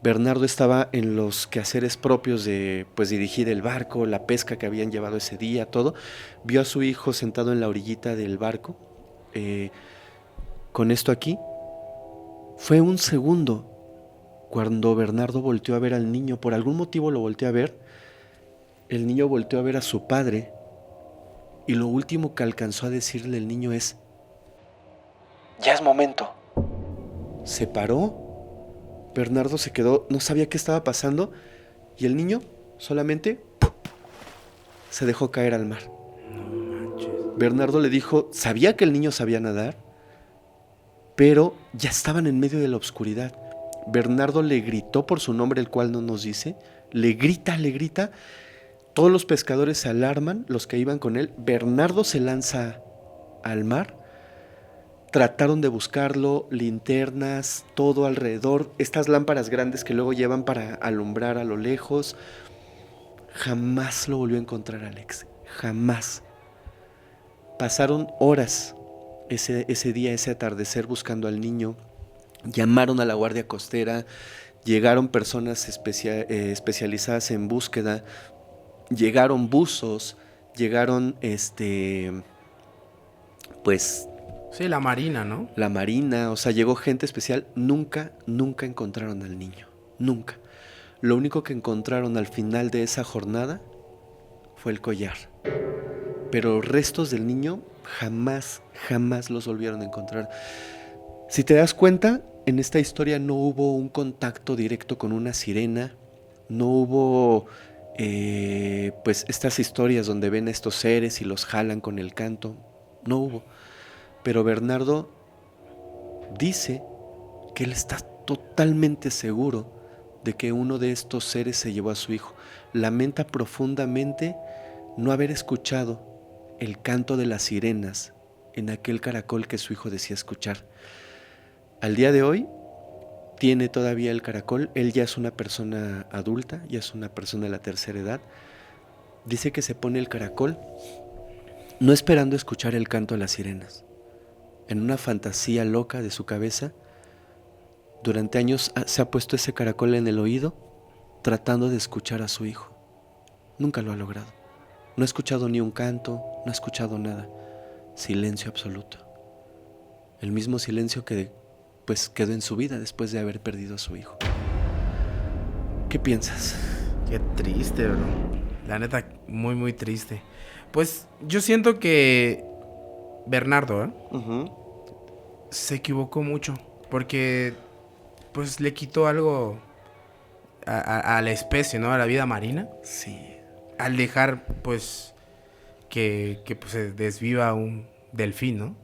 Bernardo estaba en los quehaceres propios de pues dirigir el barco, la pesca que habían llevado ese día, todo. Vio a su hijo sentado en la orillita del barco, con esto aquí. Fue un segundo cuando Bernardo volteó a ver al niño. Por algún motivo lo volteó a ver. El niño volteó a ver a su padre. Y lo último que alcanzó a decirle el niño es: Ya es momento. se paró. Bernardo se quedó, no sabía qué estaba pasando. Y el niño solamente se dejó caer al mar. Bernardo le dijo, sabía que el niño sabía nadar, pero ya estaban en medio de la oscuridad. Bernardo le gritó por su nombre, el cual no nos dice. Le grita. Todos los pescadores se alarman, los que iban con él. Bernardo se lanza al mar. Trataron de buscarlo, linternas, todo alrededor, estas lámparas grandes que luego llevan para alumbrar a lo lejos. Jamás lo volvió a encontrar Alex, jamás. Pasaron horas ese día, ese atardecer, buscando al niño. Llamaron a la Guardia Costera, llegaron personas especializadas en búsqueda, llegaron buzos, llegaron pues... Sí, la Marina, ¿no? La Marina, o sea, llegó gente especial. Nunca encontraron al niño. Nunca. Lo único que encontraron al final de esa jornada fue el collar. Pero los restos del niño jamás los volvieron a encontrar. Si te das cuenta, en esta historia no hubo un contacto directo con una sirena. No hubo, pues, estas historias donde ven a estos seres y los jalan con el canto. No hubo. Pero Bernardo dice que él está totalmente seguro de que uno de estos seres se llevó a su hijo. Lamenta profundamente no haber escuchado el canto de las sirenas en aquel caracol que su hijo decía escuchar. Al día de hoy tiene todavía el caracol. Él ya es una persona adulta, ya es una persona de la tercera edad. Dice que se pone el caracol no esperando escuchar el canto de las sirenas. En una fantasía loca de su cabeza, durante años se ha puesto ese caracol en el oído, tratando de escuchar a su hijo. Nunca lo ha logrado. No ha escuchado ni un canto, no ha escuchado nada. Silencio absoluto. El mismo silencio que pues quedó en su vida después de haber perdido a su hijo. ¿Qué piensas? Qué triste, bro. La neta, muy triste. Pues yo siento que Bernardo, se equivocó mucho, porque pues le quitó algo a la especie, ¿no? A la vida marina. Sí. Al dejar, pues, que pues, se desviva un delfín, ¿no?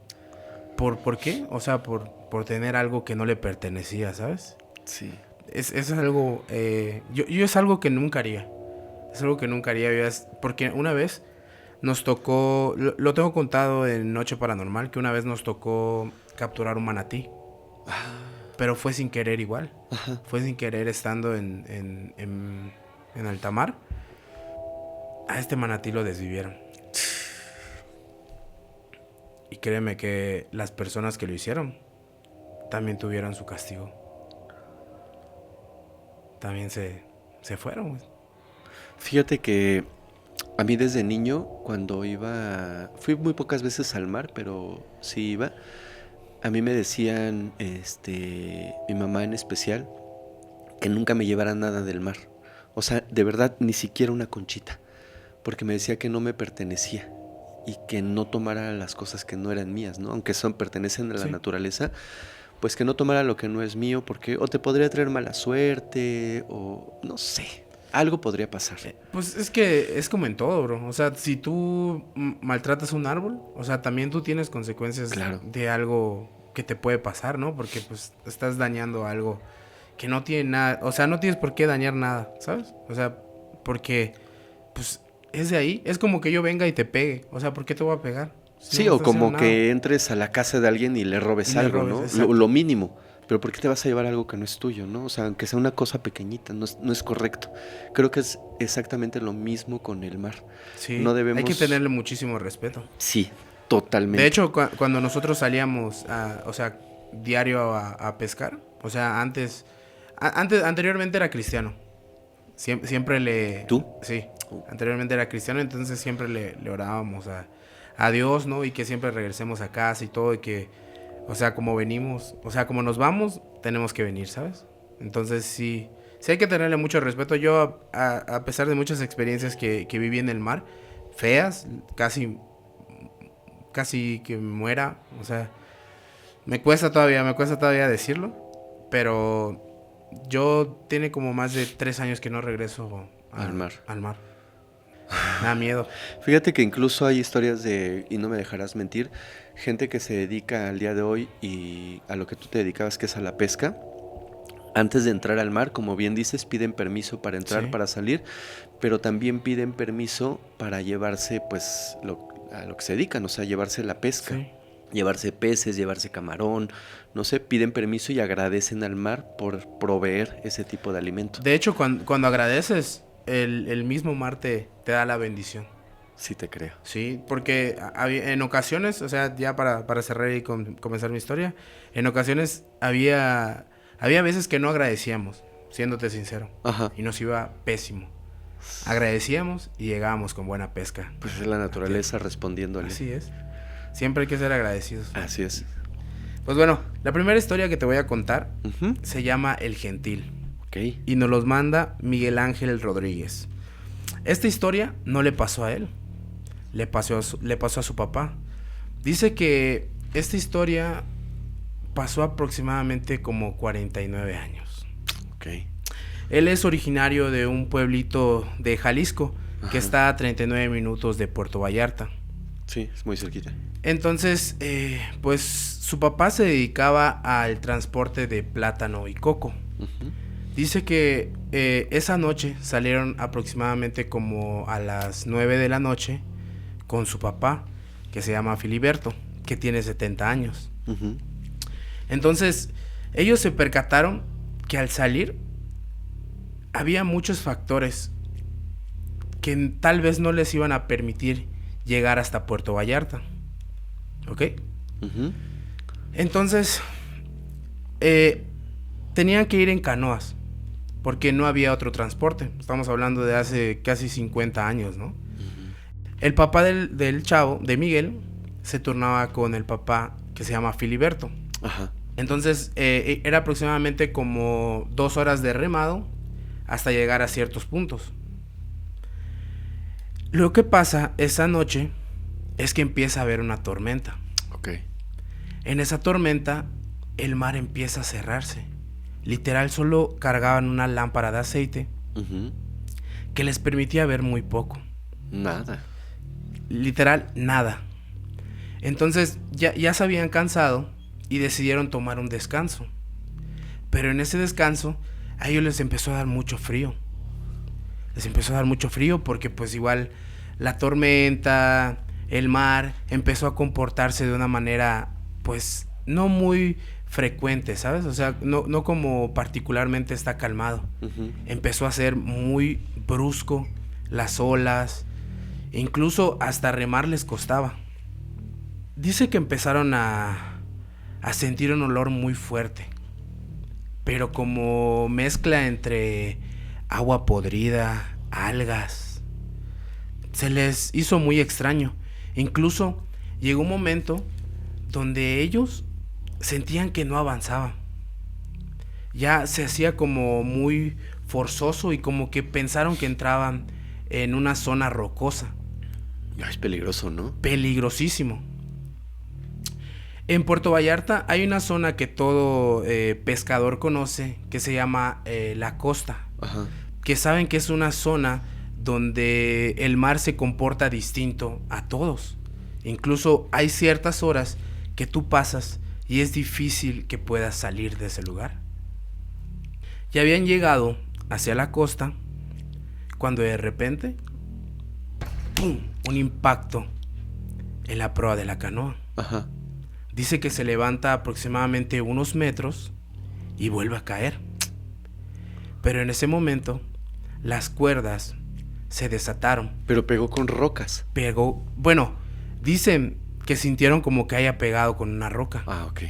¿Por qué? O sea, por tener algo que no le pertenecía, ¿sabes? Sí. Es algo... yo es algo que nunca haría. Es algo que nunca haría, porque una vez nos tocó, lo tengo contado en Noche Paranormal, que una vez nos tocó capturar un manatí. Pero fue sin querer igual. Ajá. Fue sin querer estando en alta mar. A este manatí lo desvivieron. Y créeme que las personas que lo hicieron también tuvieron su castigo. También se fueron, güey. Fíjate que a mí desde niño, cuando iba... Fui muy pocas veces al mar, pero sí iba. A mí me decían, mi mamá en especial, que nunca me llevara nada del mar. O sea, de verdad, ni siquiera una conchita. Porque me decía que no me pertenecía. Y que no tomara las cosas que no eran mías, ¿no? Aunque pertenecen a la naturaleza, pues que no tomara lo que no es mío, porque o te podría traer mala suerte, o no sé, algo podría pasar. Pues es que es como en todo, bro. O sea, si tú maltratas un árbol, o sea, también tú tienes consecuencias de algo que te puede pasar, ¿no? Porque pues estás dañando algo que no tiene nada, o sea, no tienes por qué dañar nada, ¿sabes? O sea, porque pues es de ahí, es como que yo venga y te pegue, o sea, ¿por qué te voy a pegar? Sí, o como que entres a la casa de alguien y le robes algo, ¿no? Lo mínimo. Pero ¿por qué te vas a llevar algo que no es tuyo, no? O sea, aunque sea una cosa pequeñita, no es correcto. Creo que es exactamente lo mismo con el mar. Sí, No debemos... hay que tenerle muchísimo respeto. Sí, totalmente. De hecho, cuando nosotros salíamos, diario a pescar, o sea, anteriormente era cristiano. Siempre le... ¿Tú? Sí, anteriormente era cristiano, entonces siempre le orábamos a Dios, ¿no? Y que siempre regresemos a casa y todo, y que, o sea, como venimos, o sea, como nos vamos, tenemos que venir, ¿sabes? Entonces sí hay que tenerle mucho respeto. Yo, a pesar de muchas experiencias que viví en el mar, feas, casi que me muera, o sea, me cuesta todavía decirlo, pero yo tiene como más de 3 años que no regreso al mar. Me da miedo. Fíjate que incluso hay historias de, y no me dejarás mentir, gente que se dedica al día de hoy y a lo que tú te dedicabas, que es a la pesca. Antes de entrar al mar, como bien dices, piden permiso para entrar, para salir, pero también piden permiso para llevarse pues a lo que se dedican, o sea, llevarse la pesca. Sí. Llevarse peces, llevarse camarón, no sé, piden permiso y agradecen al mar por proveer ese tipo de alimento. De hecho, cuando agradeces, el mismo mar te da la bendición. Sí, te creo. Sí, porque en ocasiones, o sea, ya para cerrar y comenzar mi historia, en ocasiones había veces que no agradecíamos, siéndote sincero. Ajá. Y nos iba pésimo. Agradecíamos y llegábamos con buena pesca. Pues es la naturaleza respondiéndole. Así es. Siempre hay que ser agradecidos. Así es. Pues bueno, la primera historia que te voy a contar se llama El Gentil. Okay. Y nos los manda Miguel Ángel Rodríguez. Esta historia no le pasó a él. Le pasó a su papá. Dice que esta historia pasó aproximadamente como 49 años. Okay. Él es originario de un pueblito de Jalisco, que está a 39 minutos de Puerto Vallarta. Sí, es muy cerquita. Entonces, pues su papá se dedicaba al transporte de plátano y coco. Dice que esa noche salieron aproximadamente como a las 9 de la noche con su papá, que se llama Filiberto, que tiene 70 años. Entonces, ellos se percataron que al salir había muchos factores que tal vez no les iban a permitir llegar hasta Puerto Vallarta. ¿Ok? Entonces, tenían que ir en canoas, porque no había otro transporte. Estamos hablando de hace casi 50 años, ¿no? El papá del chavo, de Miguel, se turnaba con el papá que se llama Filiberto. Ajá. Entonces, era aproximadamente como 2 horas de remado hasta llegar a ciertos puntos. Lo que pasa esa noche es que empieza a haber una tormenta. Okay. En esa tormenta, el mar empieza a cerrarse. Literal, solo cargaban una lámpara de aceite que les permitía ver muy poco. Nada. Literal, nada. Entonces, ya se habían cansado y decidieron tomar un descanso. Pero en ese descanso, a ellos les empezó a dar mucho frío. Les empezó a dar mucho frío porque pues igual la tormenta, el mar, empezó a comportarse de una manera pues no muy frecuente, ¿sabes? O sea, no como particularmente está calmado. Empezó a ser muy brusco, las olas, incluso hasta remar les costaba. Dice que empezaron a sentir un olor muy fuerte, pero como mezcla entre agua podrida, algas. Se les hizo muy extraño. Incluso llegó un momento donde ellos sentían que no avanzaban. Ya se hacía como muy forzoso y como que pensaron que entraban en una zona rocosa. Es peligroso, ¿no? Peligrosísimo. En Puerto Vallarta hay una zona que todo pescador conoce, que se llama La Costa. Ajá. Que saben que es una zona donde el mar se comporta distinto a todos. Incluso hay ciertas horas que tú pasas y es difícil que puedas salir de ese lugar. Ya habían llegado hacia la costa cuando de repente, ¡pum!, un impacto en la proa de la canoa. Ajá. Dice que se levanta aproximadamente unos metros y vuelve a caer. Pero en ese momento, las cuerdas se desataron. Pero pegó con rocas. Bueno, dicen que sintieron como que haya pegado con una roca. Ah, ok.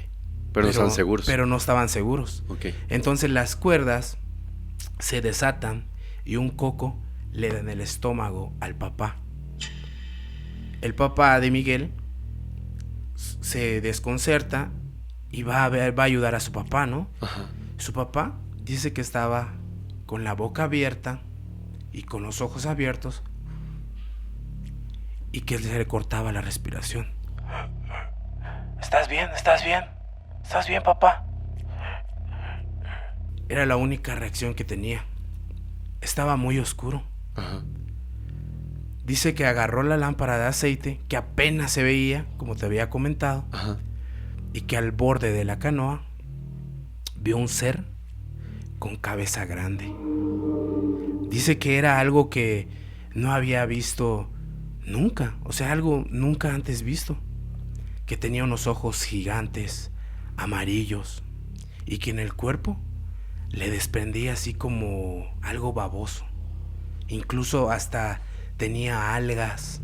Pero no estaban seguros. Pero no estaban seguros. Ok. Entonces las cuerdas se desatan y un coco le da en el estómago al papá. El papá de Miguel se desconcerta y va a ayudar a su papá, ¿no? Ajá. Su papá dice que estaba con la boca abierta y con los ojos abiertos y que se le cortaba la respiración. ¿Estás bien? ¿Estás bien? ¿Estás bien, papá? Era la única reacción que tenía. Estaba muy oscuro. Ajá. Dice que agarró la lámpara de aceite, que apenas se veía, como te había comentado, Ajá. y que al borde de la canoa vio un ser con cabeza grande. Dice que era algo que no había visto nunca, o sea, algo nunca antes visto, que tenía unos ojos gigantes, amarillos, y que en el cuerpo le desprendía así como algo baboso. Incluso hasta tenía algas.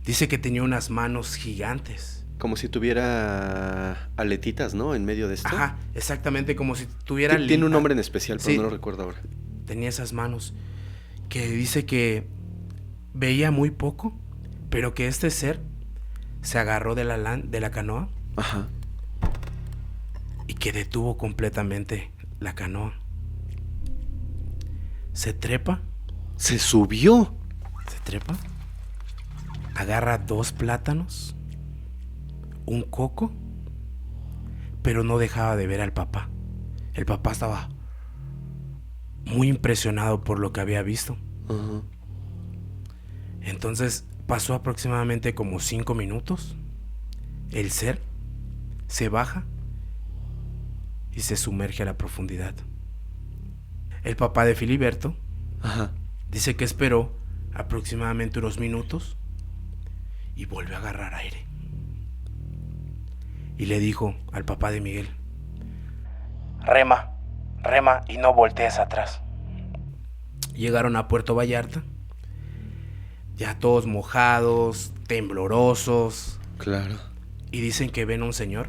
Dice que tenía unas manos gigantes. Como si tuviera aletitas, ¿no? En medio de esto. Ajá, exactamente, como si tuviera... Tiene un nombre en especial, pero sí, no lo recuerdo ahora. tenía esas manos. Que dice que veía muy poco, pero que este ser se agarró de la canoa. Ajá. Y que detuvo completamente la canoa. Se trepa. Se subió. Se trepa. Agarra 2 plátanos. Un coco. Pero no dejaba de ver al papá. El papá estaba muy impresionado por lo que había visto. Ajá. Entonces pasó aproximadamente como 5 minutos. El ser se baja y se sumerge a la profundidad. El papá de Filiberto Ajá. dice que esperó aproximadamente unos minutos y volvió a agarrar aire. Y le dijo al papá de Miguel: rema, rema y no voltees atrás. Llegaron a Puerto Vallarta, ya todos mojados, temblorosos, Claro. y dicen que ven a un señor,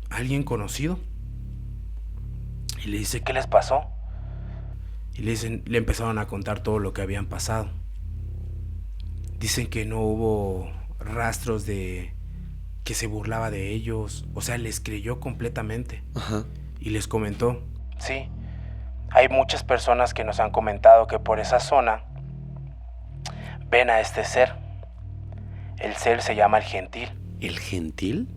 alguien conocido, y le dice: ¿qué les pasó? Y le empezaron a contar todo lo que habían pasado. Dicen que no hubo rastros de que se burlaba de ellos, o sea, les creyó completamente. Ajá. Y les comentó: sí, hay muchas personas que nos han comentado que por esa zona ven a este ser. El ser se llama el Gentil. ¿El Gentil?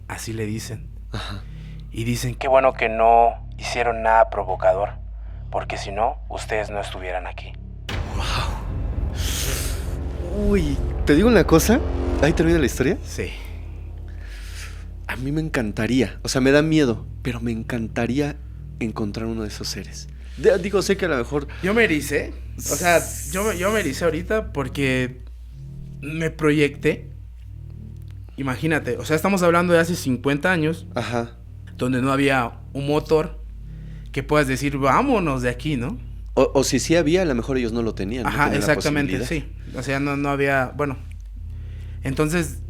Así le dicen. Ajá. Y dicen: qué bueno que no hicieron nada provocador, porque si no, ustedes no estuvieran aquí. Uy, ¿te digo una cosa? ¿Ahí termina la historia? Sí. A mí me encantaría, o sea, me da miedo, pero me encantaría encontrar uno de esos seres. Digo, sé que a lo mejor... Yo me ericé, o sea, yo me ericé ahorita porque me proyecté. Imagínate, o sea, estamos hablando de hace 50 años, Ajá. donde no había un motor que puedas decir, vámonos de aquí, ¿no? O si sí había, a lo mejor ellos no lo tenían. Ajá, no tenían la exactamente, posibilidad. sí. O sea, no había, bueno. Entonces,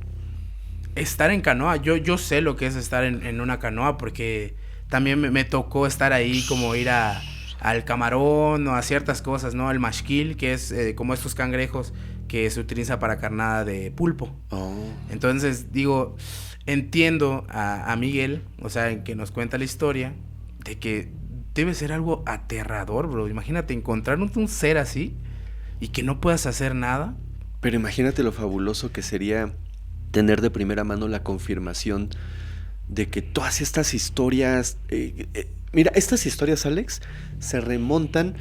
estar en canoa, yo sé lo que es estar en una canoa, porque también me tocó estar ahí, como ir al camarón o a ciertas cosas, ¿no? El mashquil, que es como estos cangrejos que se utiliza para carnada de pulpo. Oh. Entonces, digo, entiendo a Miguel, o sea, en que nos cuenta la historia, de que debe ser algo aterrador, bro. Imagínate encontrar un ser así y que no puedas hacer nada. Pero imagínate lo fabuloso que sería tener de primera mano la confirmación de que todas estas historias... mira, estas historias, Alex, se remontan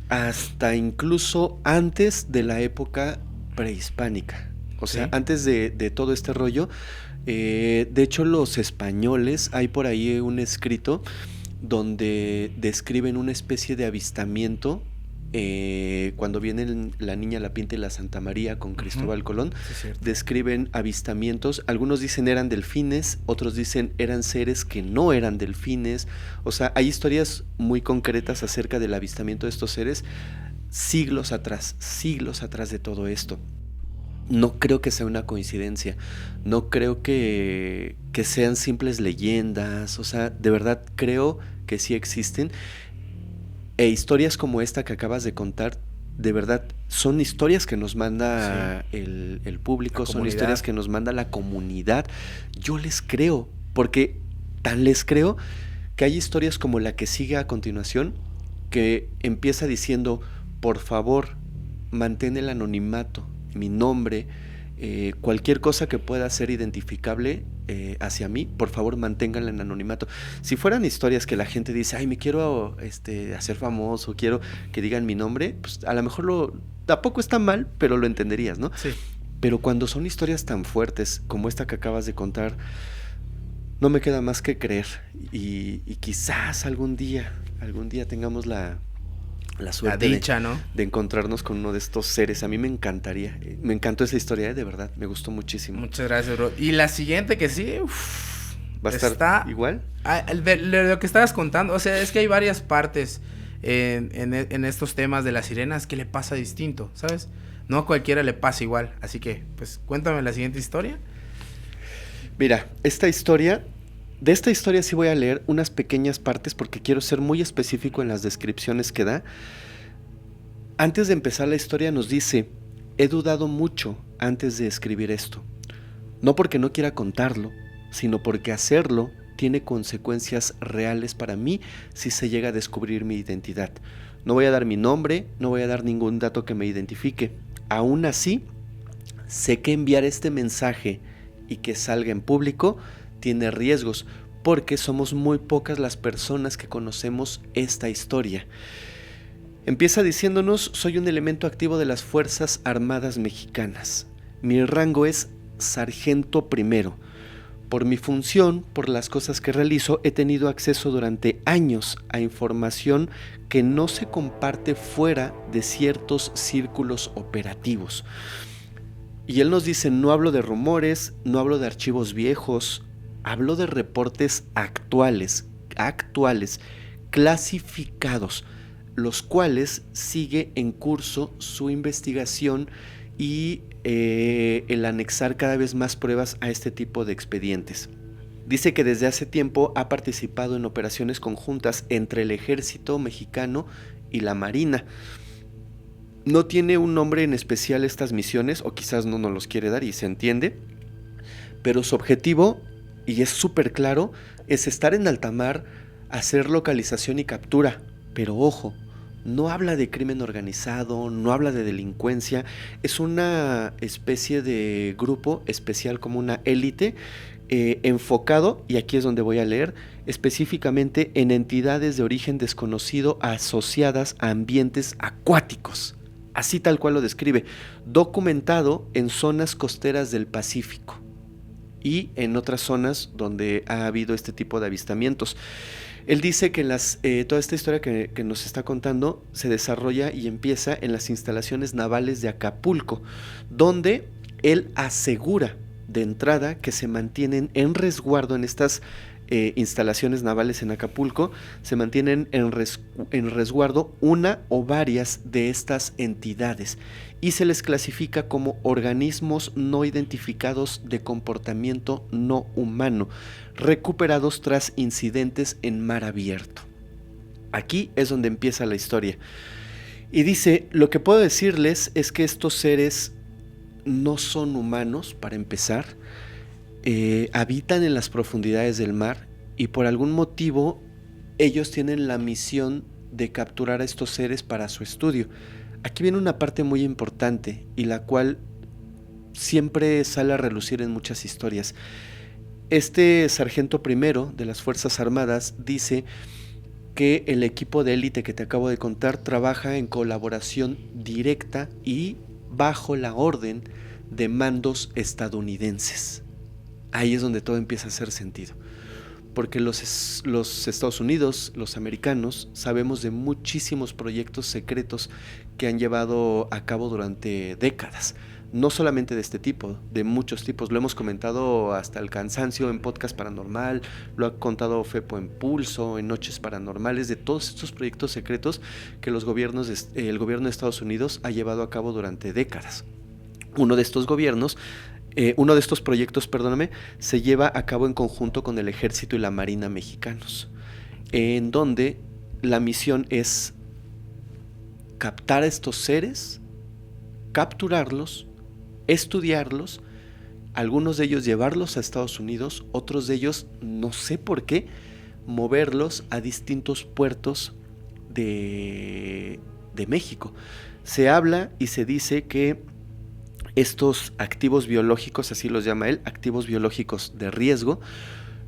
hasta incluso antes de la época prehispánica. O sea, ¿Sí? antes de todo este rollo. De hecho, los españoles, hay por ahí un escrito donde describen una especie de avistamiento cuando vienen la Niña, la Pinta y la Santa María con Cristóbal Colón, Sí, describen avistamientos. Algunos dicen eran delfines, otros dicen eran seres que no eran delfines. O sea, hay historias muy concretas acerca del avistamiento de estos seres siglos atrás de todo esto. No creo que sea una coincidencia, no creo que sean simples leyendas, o sea, de verdad creo que sí existen. E historias como esta que acabas de contar, de verdad, son historias que nos manda el público, son historias que nos manda la comunidad. Yo les creo, porque tan les creo que hay historias como la que sigue a continuación, que empieza diciendo, por favor, mantén el anonimato, mi nombre, cualquier cosa que pueda ser identificable hacia mí, por favor manténganla en anonimato. Si fueran historias que la gente dice, ay, me quiero hacer famoso, quiero que digan mi nombre, pues a lo mejor tampoco está mal, pero lo entenderías, ¿no? Sí. Pero cuando son historias tan fuertes como esta que acabas de contar, no me queda más que creer y quizás algún día tengamos la suerte dicha, ¿no? de encontrarnos con uno de estos seres. A mí me encantaría. Me encantó esa historia, de verdad. Me gustó muchísimo. Muchas gracias, bro. Y la siguiente que sí, ¿Va a estar igual? Lo que estabas contando, o sea, es que hay varias partes en estos temas de las sirenas que le pasa distinto, ¿sabes? No a cualquiera le pasa igual. Así que, pues, cuéntame la siguiente historia. Mira, de esta historia sí voy a leer unas pequeñas partes porque quiero ser muy específico en las descripciones que da. Antes de empezar la historia nos dice, he dudado mucho antes de escribir esto. No porque no quiera contarlo, sino porque hacerlo tiene consecuencias reales para mí si se llega a descubrir mi identidad. No voy a dar mi nombre, no voy a dar ningún dato que me identifique. Aún así, sé que enviar este mensaje y que salga en público tiene riesgos, porque somos muy pocas las personas que conocemos esta historia. Empieza diciéndonos, soy un elemento activo de las Fuerzas Armadas Mexicanas. Mi rango es sargento primero. Por mi función, por las cosas que realizo, he tenido acceso durante años a información que no se comparte fuera de ciertos círculos operativos. Y él nos dice, no hablo de rumores, no hablo de archivos viejos, hablo de reportes actuales, clasificados, los cuales sigue en curso su investigación y el anexar cada vez más pruebas a este tipo de expedientes. Dice que desde hace tiempo ha participado en operaciones conjuntas entre el ejército mexicano y la marina. No tiene un nombre en especial estas misiones, o quizás no nos los quiere dar y se entiende, pero su objetivo, y es súper claro, es estar en alta mar, hacer localización y captura. Pero ojo, no habla de crimen organizado, no habla de delincuencia, es una especie de grupo especial como una élite, enfocado, y aquí es donde voy a leer, específicamente en entidades de origen desconocido asociadas a ambientes acuáticos. Así tal cual lo describe, documentado en zonas costeras del Pacífico y en otras zonas donde ha habido este tipo de avistamientos. Él dice que toda esta historia que nos está contando se desarrolla y empieza en las instalaciones navales de Acapulco, donde él asegura de entrada que se mantienen en resguardo en estas instalaciones navales en Acapulco, se mantienen en resguardo una o varias de estas entidades y se les clasifica como organismos no identificados de comportamiento no humano, recuperados tras incidentes en mar abierto. Aquí es donde empieza la historia. Y dice, lo que puedo decirles es que estos seres no son humanos, para empezar, habitan en las profundidades del mar y por algún motivo ellos tienen la misión de capturar a estos seres para su estudio. Aquí viene una parte muy importante y la cual siempre sale a relucir en muchas historias. Este sargento primero de las Fuerzas Armadas dice que el equipo de élite que te acabo de contar trabaja en colaboración directa y bajo la orden de mandos estadounidenses. Ahí es donde todo empieza a hacer sentido. porque los Estados Unidos, los americanos, sabemos de muchísimos proyectos secretos que han llevado a cabo durante décadas. No solamente de este tipo, de muchos tipos. Lo hemos comentado hasta el cansancio en Podcast Paranormal, lo ha contado Fepo en Pulso, en Noches Paranormales, de todos estos proyectos secretos que el gobierno de Estados Unidos ha llevado a cabo durante décadas. Uno de estos proyectos, se lleva a cabo en conjunto con el Ejército y la Marina mexicanos, en donde la misión es captar a estos seres, capturarlos, estudiarlos, algunos de ellos llevarlos a Estados Unidos, otros de ellos, no sé por qué, moverlos a distintos puertos de México. Se habla y se dice que estos activos biológicos, así los llama él, activos biológicos de riesgo,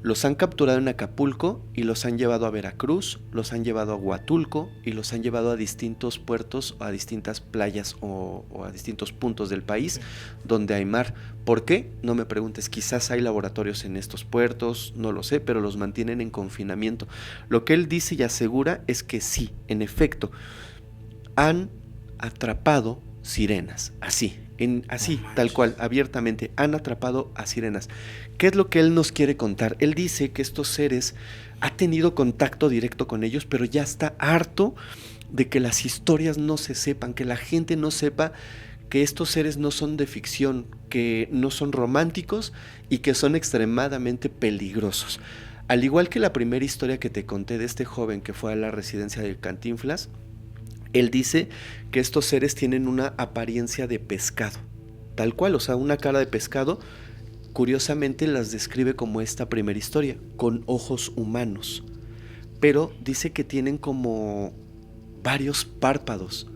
los han capturado en Acapulco y los han llevado a Veracruz, los han llevado a Huatulco y los han llevado a distintos puertos, a distintas playas o a distintos puntos del país donde hay mar. ¿Por qué? No me preguntes, quizás hay laboratorios en estos puertos, no lo sé, pero los mantienen en confinamiento. Lo que él dice y asegura es que sí, en efecto, han atrapado sirenas, así, tal cual, abiertamente, han atrapado a sirenas. ¿Qué es lo que él nos quiere contar? Él dice que estos seres ha tenido contacto directo con ellos, pero ya está harto de que las historias no se sepan, que la gente no sepa que estos seres no son de ficción, que no son románticos y que son extremadamente peligrosos. Al igual que la primera historia que te conté de este joven que fue a la residencia del Cantinflas, él dice que estos seres tienen una apariencia de pescado, tal cual, o sea, una cara de pescado. Curiosamente las describe como esta primera historia, con ojos humanos, pero dice que tienen como varios párpados,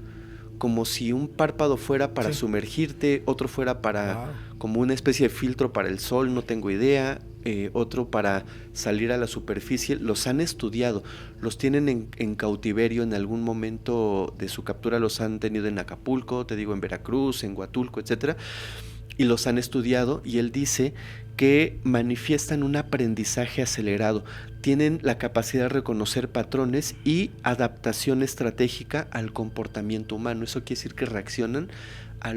como si un párpado fuera para sumergirte, otro fuera para como una especie de filtro para el sol, no tengo idea, otro para salir a la superficie. Los han estudiado, los tienen en cautiverio en algún momento de su captura, los han tenido en Acapulco, te digo, en Veracruz, en Huatulco, etcétera, y los han estudiado, y él dice que manifiestan un aprendizaje acelerado, tienen la capacidad de reconocer patrones y adaptación estratégica al comportamiento humano. Eso quiere decir que reaccionan a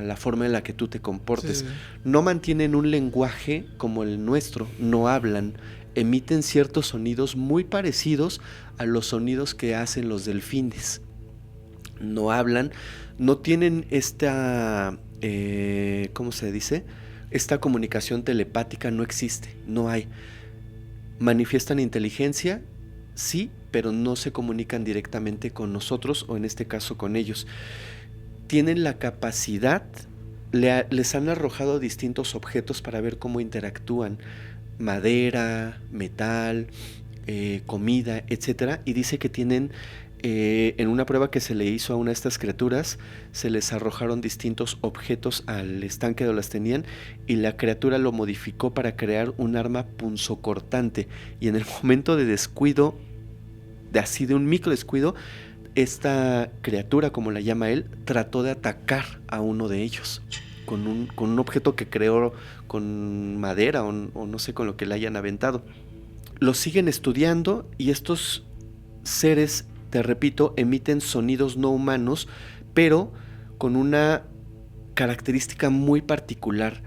la forma en la que tú te comportes. Sí. No mantienen un lenguaje como el nuestro, no hablan, emiten ciertos sonidos muy parecidos a los sonidos que hacen los delfines. No hablan, no tienen esta, ¿cómo se dice? Esta comunicación telepática no existe, no hay. Manifiestan inteligencia, sí, pero no se comunican directamente con nosotros, o en este caso con ellos. Tienen la capacidad, les han arrojado distintos objetos para ver cómo interactúan, madera, metal, comida, etcétera, y dice que tienen, en una prueba que se le hizo a una de estas criaturas, se les arrojaron distintos objetos al estanque donde las tenían, y la criatura lo modificó para crear un arma punzocortante, y en el momento de descuido, de un micro descuido, esta criatura, como la llama él, trató de atacar a uno de ellos con un objeto que creó con madera o no sé, con lo que le hayan aventado. Lo siguen estudiando, y estos seres, te repito, emiten sonidos no humanos, pero con una característica muy particular.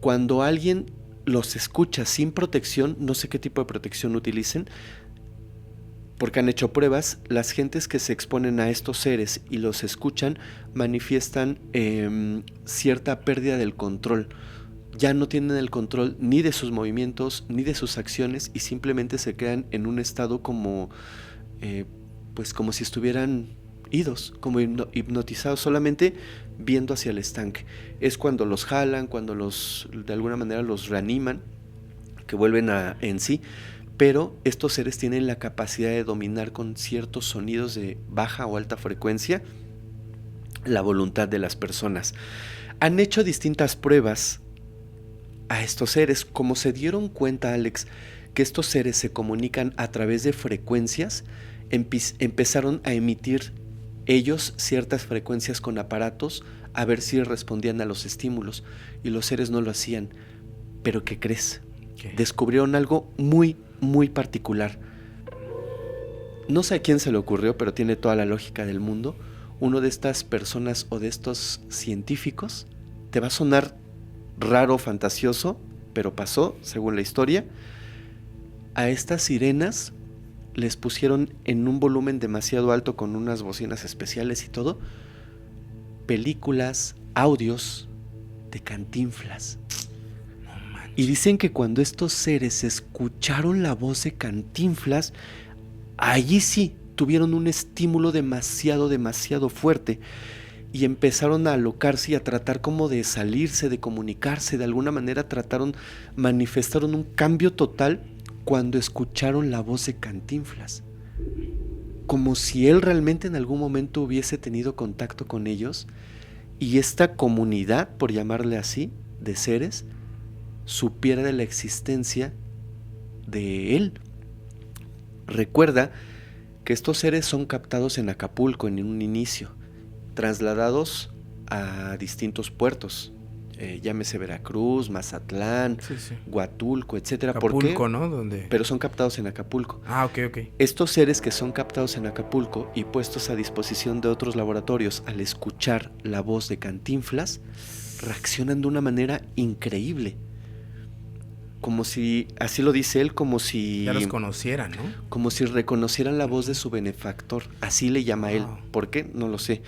Cuando alguien los escucha sin protección, no sé qué tipo de protección utilicen, porque han hecho pruebas, las gentes que se exponen a estos seres y los escuchan manifiestan cierta pérdida del control. Ya no tienen el control ni de sus movimientos ni de sus acciones, y simplemente se quedan en un estado como, pues como si estuvieran idos, como hipnotizados, solamente viendo hacia el estanque. Es cuando los jalan, cuando de alguna manera los reaniman, que vuelven en sí. Pero estos seres tienen la capacidad de dominar con ciertos sonidos de baja o alta frecuencia la voluntad de las personas. Han hecho distintas pruebas a estos seres. Como se dieron cuenta, Alex, que estos seres se comunican a través de frecuencias, empezaron a emitir ellos ciertas frecuencias con aparatos a ver si respondían a los estímulos, y los seres no lo hacían. ¿Pero qué crees? ¿Qué? Descubrieron algo muy, muy particular. No sé a quién se le ocurrió, pero tiene toda la lógica del mundo. Uno de estas personas o de estos científicos, te va a sonar raro, fantasioso, pero pasó, según la historia. A estas sirenas les pusieron en un volumen demasiado alto con unas bocinas especiales y todo, películas, audios de Cantinflas. Y dicen que cuando estos seres escucharon la voz de Cantinflas, allí sí tuvieron un estímulo demasiado fuerte y empezaron a alocarse y a tratar como de salirse, de comunicarse, de alguna manera manifestaron un cambio total cuando escucharon la voz de Cantinflas. Como si él realmente en algún momento hubiese tenido contacto con ellos y esta comunidad, por llamarle así, de seres, supiera de la existencia de él. Recuerda que estos seres son captados en Acapulco en un inicio, trasladados a distintos puertos, llámese Veracruz, Mazatlán, Huatulco, etcétera. Acapulco, ¿por qué? ¿no? ¿Dónde? Pero son captados en Acapulco. Ok. Estos seres que son captados en Acapulco y puestos a disposición de otros laboratorios al escuchar la voz de Cantinflas, reaccionan de una manera increíble. Como si, así lo dice él, como si... Ya los conocieran, ¿no? Como si reconocieran la voz de su benefactor. Así le llama él. ¿Por qué? No lo sé.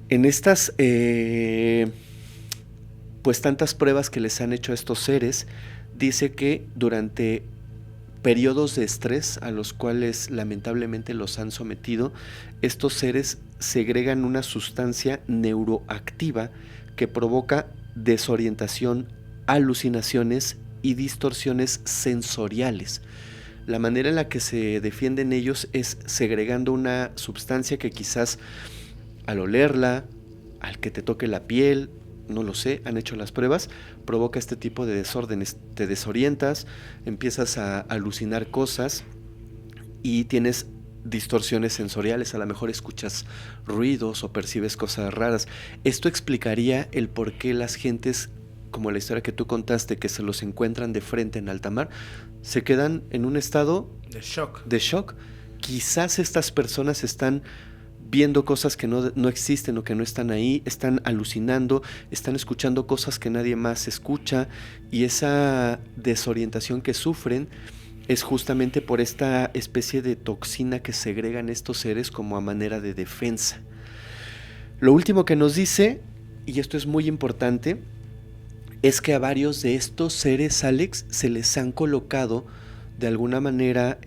En estas, pues tantas pruebas que les han hecho a estos seres, dice que durante periodos de estrés a los cuales lamentablemente los han sometido, estos seres segregan una sustancia neuroactiva que provoca desorientación, alucinaciones y distorsiones sensoriales. La manera en la que se defienden ellos es segregando una sustancia que quizás al olerla, al que te toque la piel, no lo sé, han hecho las pruebas, provoca este tipo de desórdenes. Te desorientas, empiezas a alucinar cosas y tienes distorsiones sensoriales, a lo mejor escuchas ruidos o percibes cosas raras. Esto explicaría el por qué las gentes, como la historia que tú contaste, que se los encuentran de frente en alta mar, se quedan en un estado de shock. Quizás estas personas están viendo cosas que no existen o que no están ahí, están alucinando, están escuchando cosas que nadie más escucha, y esa desorientación que sufren es justamente por esta especie de toxina que segregan estos seres como a manera de defensa. Lo último que nos dice, y esto es muy importante, es que a varios de estos seres, Alex, se les han colocado de alguna manera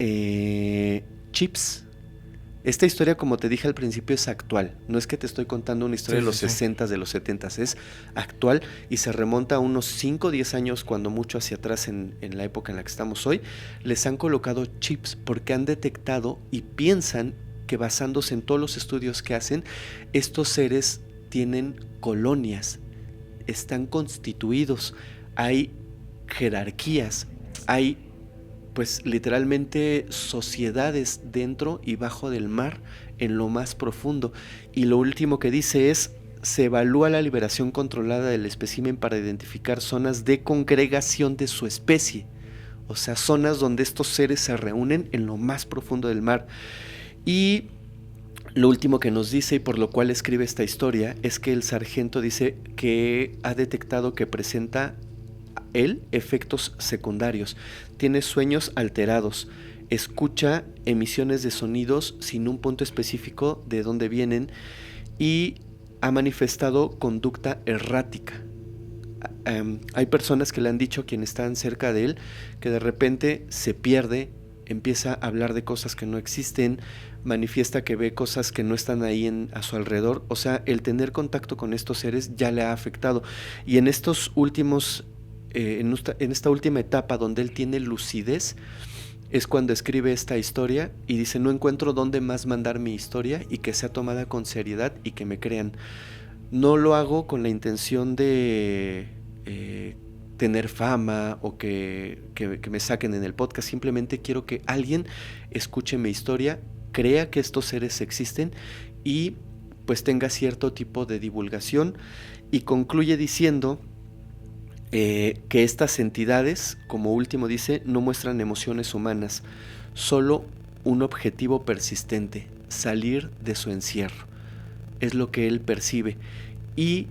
chips. Esta historia, como te dije al principio, es actual. No es que te estoy contando una historia de los 60s, de los 70s. Es actual y se remonta a unos 5 o 10 años, cuando mucho hacia atrás en la época en la que estamos hoy. Les han colocado chips porque han detectado y piensan que, basándose en todos los estudios que hacen, estos seres tienen colonias, están constituidos, hay jerarquías, hay pues literalmente sociedades dentro y bajo del mar, en lo más profundo. Y lo último que dice es: se evalúa la liberación controlada del espécimen para identificar zonas de congregación de su especie, o sea, zonas donde estos seres se reúnen en lo más profundo del mar. Y lo último que nos dice, y por lo cual escribe esta historia, es que el sargento dice que ha detectado que presenta él efectos secundarios. Tiene sueños alterados, escucha emisiones de sonidos sin un punto específico de dónde vienen, y ha manifestado conducta errática. Hay personas que le han dicho, quienes están cerca de él, que de repente se pierde, empieza a hablar de cosas que no existen, manifiesta que ve cosas que no están ahí a su alrededor. O sea, el tener contacto con estos seres ya le ha afectado. Y en estos últimos en esta última etapa donde él tiene lucidez, es cuando escribe esta historia y dice: no encuentro dónde más mandar mi historia y que sea tomada con seriedad y que me crean. No lo hago con la intención de tener fama o que me saquen en el podcast. Simplemente quiero que alguien escuche mi historia, crea que estos seres existen y pues tenga cierto tipo de divulgación. Y concluye diciendo: que estas entidades, como último dice, no muestran emociones humanas, solo un objetivo persistente, salir de su encierro. Es lo que él percibe. Y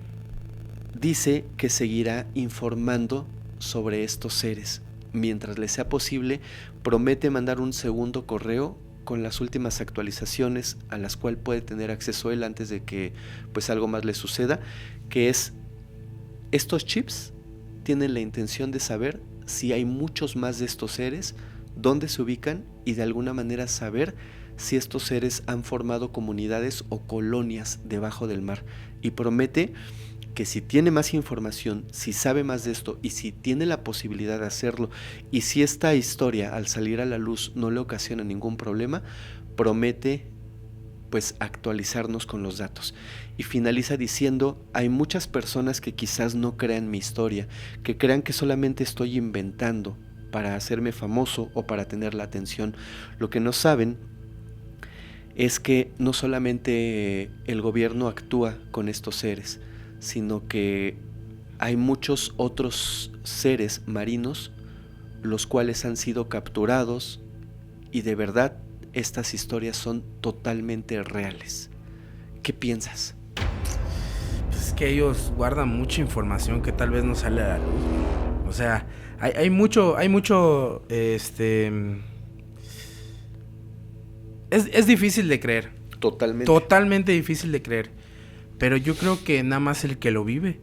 dice que seguirá informando sobre estos seres. Mientras le sea posible, promete mandar un segundo correo con las últimas actualizaciones a las cuales puede tener acceso él antes de que pues algo más le suceda, que es: estos chips tienen la intención de saber si hay muchos más de estos seres, dónde se ubican y de alguna manera saber si estos seres han formado comunidades o colonias debajo del mar. Y promete que si tiene más información, si sabe más de esto y si tiene la posibilidad de hacerlo, y si esta historia al salir a la luz no le ocasiona ningún problema, promete pues actualizarnos con los datos. Y finaliza diciendo: hay muchas personas que quizás no crean mi historia, que crean que solamente estoy inventando para hacerme famoso o para tener la atención. Lo que no saben es que no solamente el gobierno actúa con estos seres, sino que hay muchos otros seres marinos los cuales han sido capturados, y de verdad estas historias son totalmente reales. ¿Qué piensas? Pues es que ellos guardan mucha información que tal vez no sale a la luz, ¿no? O sea, hay mucho, es difícil de creer. Totalmente difícil de creer. Pero yo creo que nada más el que lo vive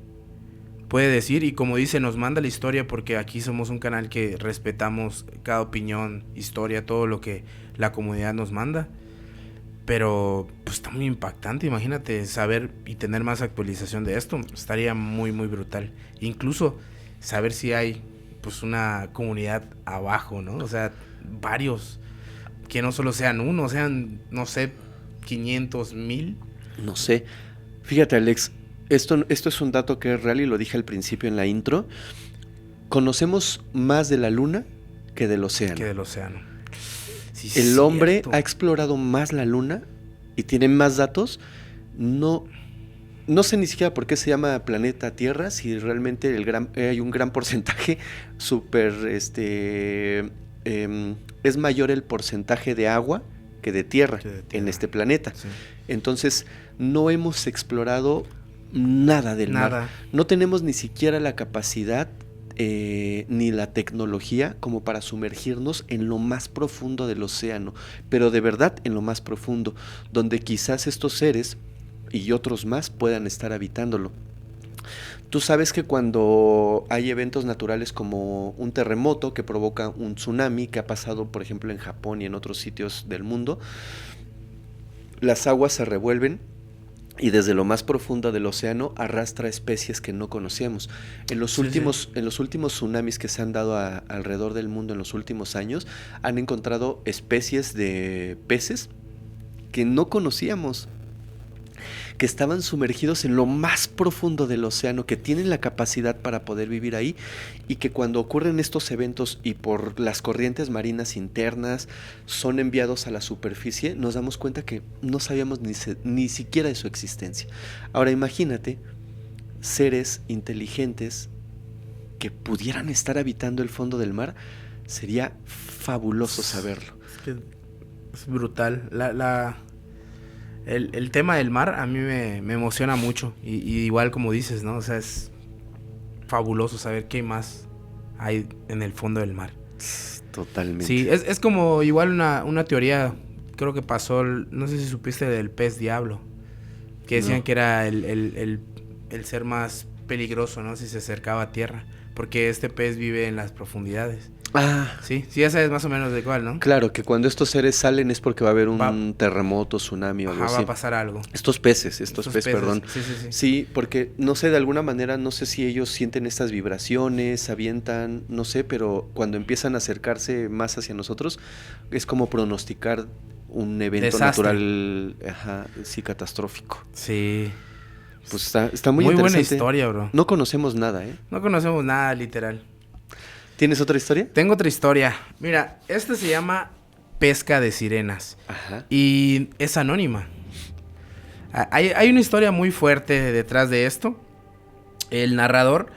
puede decir, y como dice, nos manda la historia, porque aquí somos un canal que respetamos cada opinión, historia, todo lo que la comunidad nos manda. Pero pues está muy impactante, imagínate saber y tener más actualización de esto, estaría muy muy brutal. Incluso saber si hay pues una comunidad abajo, ¿no? O sea, varios, que no solo sean uno, sean, no sé, 500, 1000. No sé. Fíjate, Alex, esto es un dato que es real y lo dije al principio en la intro. Conocemos más de la luna que del océano. Sí, el hombre ha explorado más la luna y tiene más datos. No sé ni siquiera por qué se llama planeta Tierra, si realmente hay un gran porcentaje es mayor el porcentaje de agua que de tierra en este planeta. Sí. Entonces, no hemos explorado nada del mar. No tenemos ni siquiera la capacidad ni la tecnología como para sumergirnos en lo más profundo del océano, pero de verdad en lo más profundo, donde quizás estos seres y otros más puedan estar habitándolo. Tú sabes que cuando hay eventos naturales como un terremoto que provoca un tsunami, que ha pasado por ejemplo en Japón y en otros sitios del mundo, las aguas se revuelven y desde lo más profundo del océano arrastra especies que no conocíamos. En los últimos tsunamis que se han dado alrededor del mundo en los últimos años, han encontrado especies de peces que no conocíamos, que estaban sumergidos en lo más profundo del océano, que tienen la capacidad para poder vivir ahí, y que cuando ocurren estos eventos y por las corrientes marinas internas son enviados a la superficie, nos damos cuenta que no sabíamos ni siquiera de su existencia. Ahora imagínate seres inteligentes que pudieran estar habitando el fondo del mar. Sería fabuloso saberlo. Es que es brutal. El tema del mar a mí me emociona mucho. Y igual como dices, ¿no? O sea, es fabuloso saber qué más hay en el fondo del mar. Totalmente. Sí, es como igual una teoría, creo que pasó, no sé si supiste del pez diablo, que decían que era el ser más peligroso, ¿no? Si se acercaba a tierra, porque este pez vive en las profundidades. Sí, ya sabes más o menos de cuál, ¿no? Claro, que cuando estos seres salen es porque va a haber un terremoto, tsunami o algo así. Va a pasar algo. Estos peces, perdón. Sí. Sí, porque no sé, de alguna manera, no sé si ellos sienten estas vibraciones, avientan, no sé, pero cuando empiezan a acercarse más hacia nosotros, es como pronosticar un evento natural, catastrófico. Sí. Pues está muy interesante. Buena historia, bro. No conocemos nada, ¿eh? No conocemos nada, literal. ¿Tienes otra historia? Tengo otra historia. Mira, esta se llama Pesca de Sirenas. Ajá. Y es anónima. Hay una historia muy fuerte detrás de esto. El narrador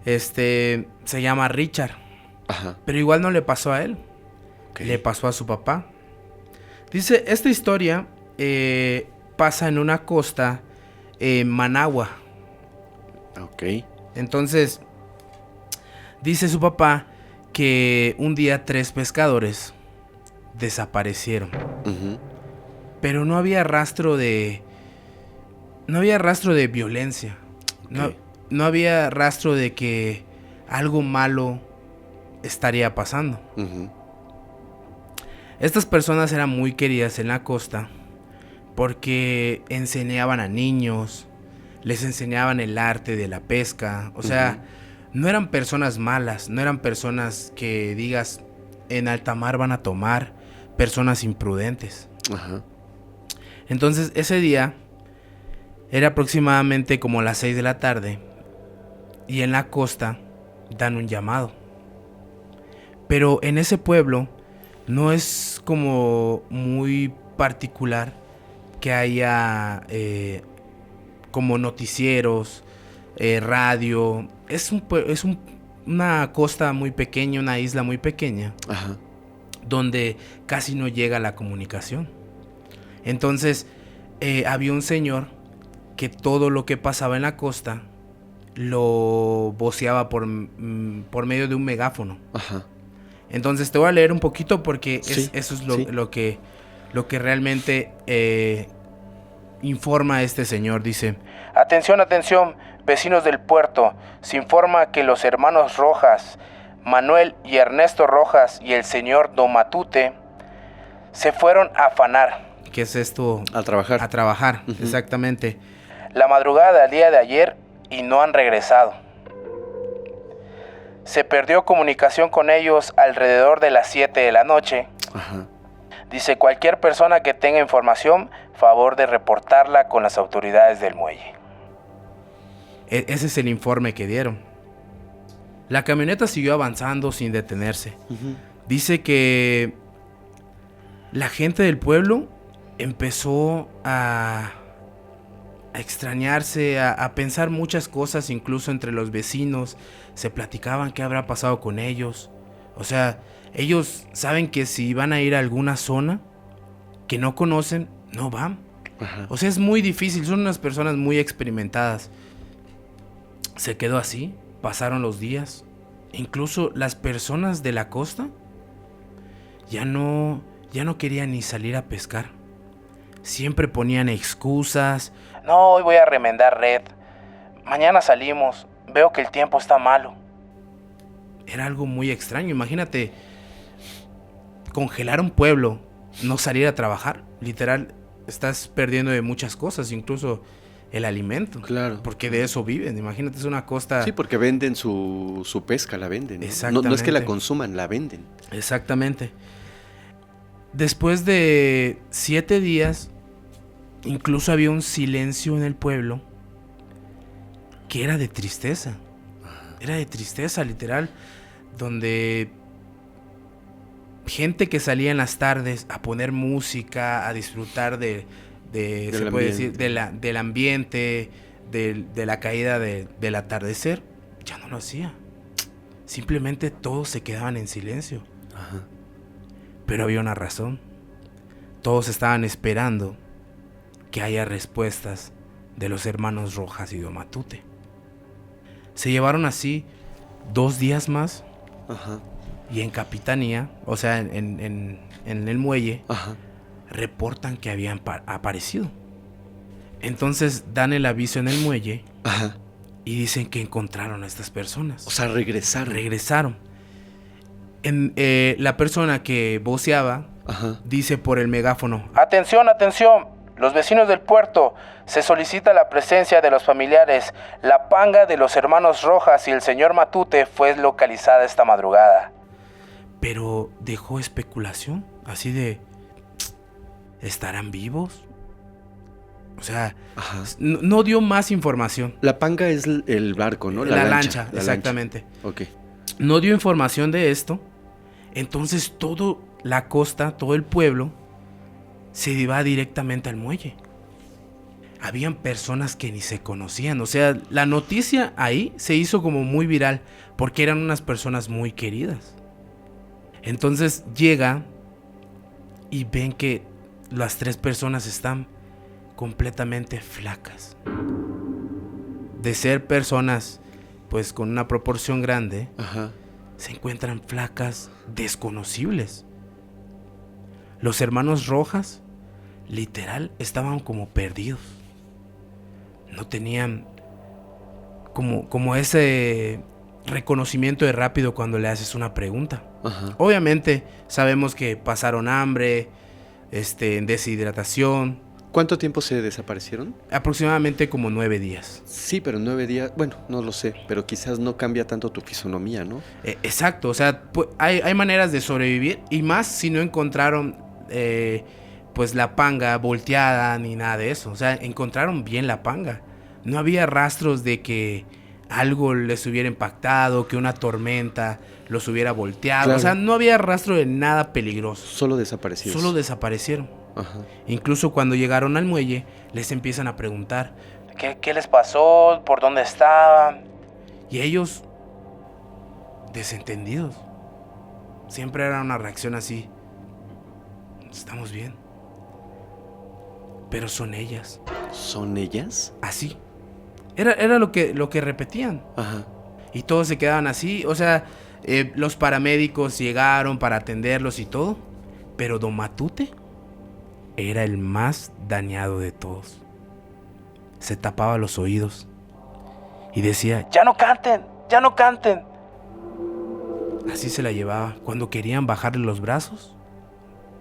se llama Richard. Ajá. Pero igual no le pasó a él. Okay. Le pasó a su papá. Dice, esta historia pasa en una costa en Managua. Ok. Entonces, dice su papá que un día 3 pescadores desaparecieron. Uh-huh. Pero no había rastro de... No había rastro de violencia. Okay. No había rastro de que algo malo estaría pasando. Uh-huh. Estas personas eran muy queridas en la costa porque enseñaban a niños, les enseñaban el arte de la pesca. O sea, no eran personas malas, no eran personas que digas en alta mar van a tomar, personas imprudentes. Ajá. Entonces ese día era aproximadamente como las 6 de la tarde y en la costa dan un llamado. Pero en ese pueblo no es como muy particular que haya como noticieros, radio. Es una costa muy pequeña, una isla muy pequeña. Ajá. Donde casi no llega la comunicación. Entonces había un señor que todo lo que pasaba en la costa lo voceaba por medio de un megáfono. Ajá. Entonces te voy a leer un poquito porque Sí, eso es sí. lo que realmente informa este señor. Dice: atención, atención, vecinos del puerto. Se informa que los hermanos Rojas, Manuel y Ernesto Rojas y el señor Don Matute se fueron a afanar. ¿Qué es esto? A trabajar. A trabajar, Uh-huh. exactamente. La madrugada del día de ayer y no han regresado. Se perdió comunicación con ellos alrededor de las 7 de la noche. Ajá. Dice, cualquier persona que tenga información, favor de reportarla con las autoridades del muelle. Ese es el informe que dieron. La camioneta siguió avanzando sin detenerse. Uh-huh. Dice que la gente del pueblo empezó a extrañarse, a pensar muchas cosas, incluso entre los vecinos. Se platicaban qué habrá pasado con ellos. O sea, ellos saben que si van a ir a alguna zona que no conocen, no van. Ajá. O sea, es muy difícil, son unas personas muy experimentadas. Se quedó así, pasaron los días. Incluso las personas de la costa ya no querían ni salir a pescar. Siempre ponían excusas. No, hoy voy a remendar red. Mañana salimos. Veo que el tiempo está malo. Era algo muy extraño. Imagínate congelar un pueblo, no salir a trabajar. Literal, estás perdiendo de muchas cosas, incluso el alimento. Claro. Porque de eso viven. Imagínate, es una costa... Sí, porque venden su pesca, la venden, ¿no? Exactamente. No es que la consuman, la venden. Exactamente. Después de 7 días, incluso había un silencio en el pueblo que era de tristeza. Era de tristeza, literal. Donde gente que salía en las tardes a poner música, a disfrutar del ambiente, de la caída del atardecer, ya no lo hacía. Simplemente todos se quedaban en silencio. Ajá. Pero había una razón. Todos estaban esperando que haya respuestas de los hermanos Rojas y Don Matute. Se llevaron así 2 días más. Ajá. Y en Capitanía, o sea, en el muelle, Ajá. reportan que habían aparecido. Entonces dan el aviso en el muelle. Ajá. Y dicen que encontraron a estas personas. O sea, regresaron. La persona que voceaba, Ajá, dice por el megáfono: atención, atención, los vecinos del puerto, se solicita la presencia de los familiares. La panga de los hermanos Rojas y el señor Matute fue localizada esta madrugada. Pero dejó especulación, así de, ¿estarán vivos? O sea, no dio más información. La panga es el barco, ¿no? La lancha, exactamente. Ok. No dio información de esto. Entonces toda la costa, todo el pueblo, se iba directamente al muelle. habían personas que ni se conocían. O sea, la noticia ahí se hizo como muy viral porque eran unas personas muy queridas. Entonces llega y ven que las 3 personas están completamente flacas. De ser personas pues con una proporción grande, Ajá. se encuentran flacas, desconocibles. Los hermanos Rojas, literal, estaban como perdidos. No tenían como ese reconocimiento de rápido cuando le haces una pregunta. Ajá. Obviamente sabemos que pasaron hambre, deshidratación. ¿Cuánto tiempo se desaparecieron? Aproximadamente como 9 días. Sí, pero 9 días, bueno, no lo sé, pero quizás no cambia tanto tu fisonomía, ¿no? Exacto, o sea, hay maneras de sobrevivir y más si no encontraron pues la panga volteada ni nada de eso. O sea, encontraron bien la panga. No había rastros de que algo les hubiera impactado, que una tormenta los hubiera volteado. Claro. O sea, no había rastro de nada peligroso. Solo desaparecidos. Solo desaparecieron. Ajá. Incluso cuando llegaron al muelle, les empiezan a preguntar ¿Qué les pasó? ¿Por dónde estaban? Y ellos, desentendidos. Siempre era una reacción así. Estamos bien. Pero son ellas. ¿Son ellas? Así. Era lo que repetían. Ajá. Y todos se quedaban así. O sea, los paramédicos llegaron para atenderlos y todo. Pero Don Matute era el más dañado de todos. Se tapaba los oídos y decía, ¡ya no canten! ¡Ya no canten! Así se la llevaba. Cuando querían bajarle los brazos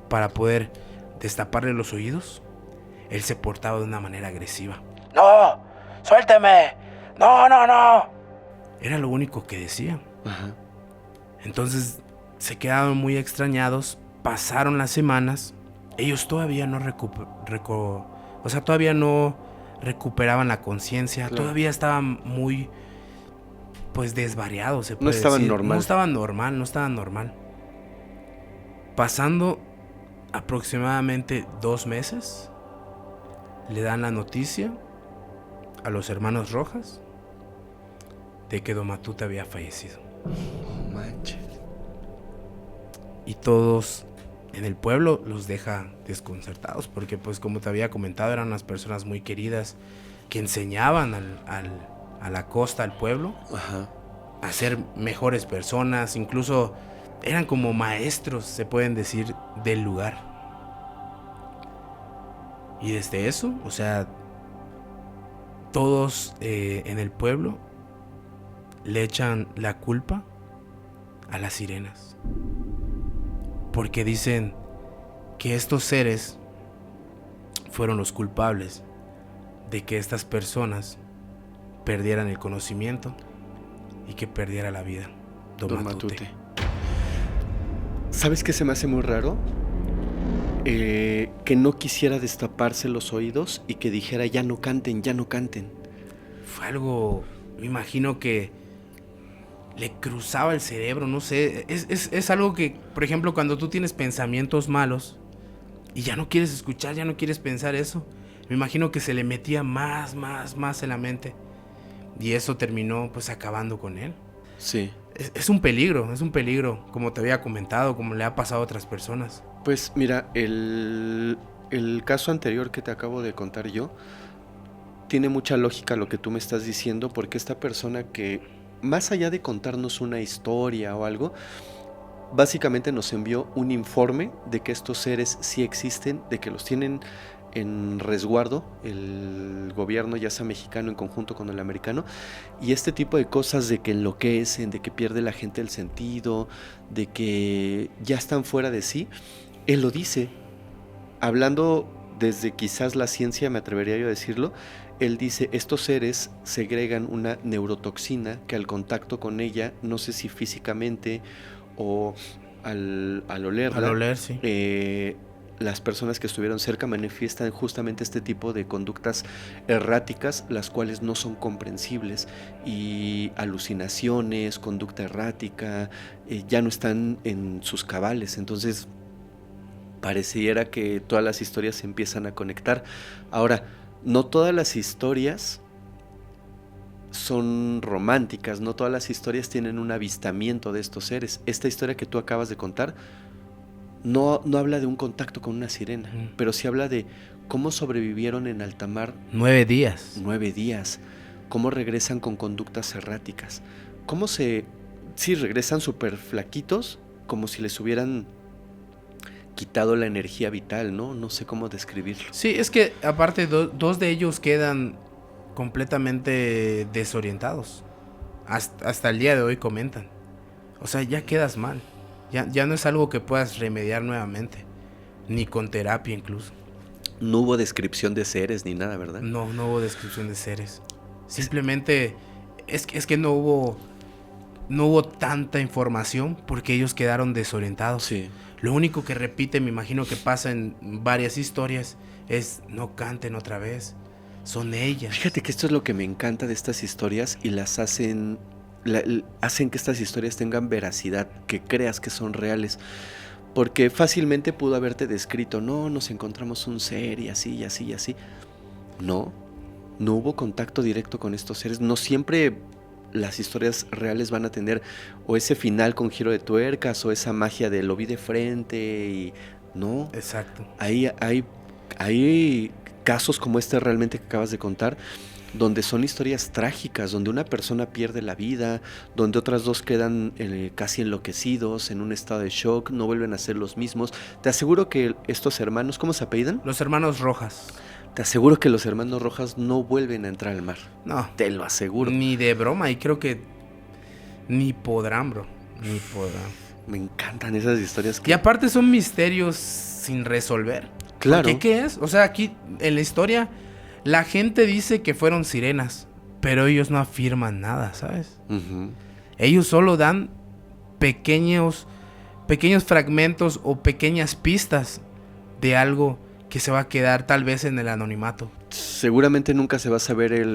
para poder destaparle los oídos, él se portaba de una manera agresiva. ¡No! ¡Suélteme! ¡No, no, no! Era lo único que decía. Ajá. Entonces se quedaron muy extrañados. Pasaron las semanas. Ellos todavía no todavía no recuperaban la conciencia. Claro. Todavía estaban muy pues desvariados, se puede No estaban decir. normal. No estaban normal. Pasando aproximadamente 2 meses, le dan la noticia a los hermanos Rojas de que Don Matute había fallecido. No manches. Y todos en el pueblo los deja desconcertados porque, pues, como te había comentado, eran unas personas muy queridas que enseñaban a la costa, al pueblo, Ajá. a ser mejores personas. Incluso eran como maestros, se pueden decir, del lugar. Y desde eso, o sea, todos en el pueblo le echan la culpa a las sirenas. Porque dicen que estos seres fueron los culpables de que estas personas perdieran el conocimiento y que perdiera la vida Don Matute. ¿Sabes qué se me hace muy raro? Que no quisiera destaparse los oídos y que dijera ya no canten, ya no canten. Fue algo, me imagino que le cruzaba el cerebro, no sé. Es algo que, por ejemplo, cuando tú tienes pensamientos malos y ya no quieres escuchar, ya no quieres pensar eso, me imagino que se le metía más en la mente. Y eso terminó pues acabando con él. Sí. Es un peligro, como te había comentado, como le ha pasado a otras personas. Pues mira, el caso anterior que te acabo de contar yo, tiene mucha lógica lo que tú me estás diciendo, porque esta persona que, más allá de contarnos una historia o algo, básicamente nos envió un informe de que estos seres sí existen, de que los tienen en resguardo el gobierno, ya sea mexicano en conjunto con el americano, y este tipo de cosas de que enloquecen, de que pierde la gente el sentido, de que ya están fuera de sí, él lo dice, hablando desde quizás la ciencia, me atrevería yo a decirlo. Él dice, estos seres segregan una neurotoxina que al contacto con ella, no sé si físicamente o al olerla, Al oler, sí. Las personas que estuvieron cerca manifiestan justamente este tipo de conductas erráticas, las cuales no son comprensibles, y alucinaciones, conducta errática, ya no están en sus cabales. Entonces pareciera que todas las historias se empiezan a conectar. Ahora, no todas las historias son románticas, no todas las historias tienen un avistamiento de estos seres. Esta historia que tú acabas de contar no habla de un contacto con una sirena, pero sí habla de cómo sobrevivieron en alta mar 9 días. 9 días, cómo regresan con conductas erráticas, cómo regresan súper flaquitos, como si les hubieran quitado la energía vital, ¿no? No sé cómo describirlo. Sí, es que aparte dos de ellos quedan completamente desorientados. Hasta el día de hoy comentan. O sea, ya quedas mal. Ya no es algo que puedas remediar nuevamente. Ni con terapia incluso. No hubo descripción de seres ni nada, ¿verdad? No hubo descripción de seres. Simplemente es que no hubo tanta información porque ellos quedaron desorientados. Sí. Lo único que repite, me imagino que pasa en varias historias, es no canten otra vez. Son ellas. Fíjate que esto es lo que me encanta de estas historias y las hacen que estas historias tengan veracidad, que creas que son reales. Porque fácilmente pudo haberte descrito, no, nos encontramos un ser y así, y así, y así. No hubo contacto directo con estos seres. No siempre las historias reales van a tener o ese final con giro de tuercas o esa magia de lo vi de frente y no. Exacto. Hay casos como este realmente que acabas de contar, donde son historias trágicas, donde una persona pierde la vida, donde otras dos quedan casi enloquecidos, en un estado de shock, no vuelven a ser los mismos. Te aseguro que estos hermanos, ¿cómo se apellidan? Los hermanos Rojas. Te aseguro que los hermanos Rojas no vuelven a entrar al mar. No. Te lo aseguro. Ni de broma, y creo que ni podrán, bro. Ni podrán. Me encantan esas historias. Y aparte son misterios sin resolver. Claro. ¿Porque qué es? O sea, aquí en la historia la gente dice que fueron sirenas, pero ellos no afirman nada, ¿sabes? Uh-huh. Ellos solo dan pequeños fragmentos o pequeñas pistas de algo que se va a quedar tal vez en el anonimato. Seguramente nunca se va a saber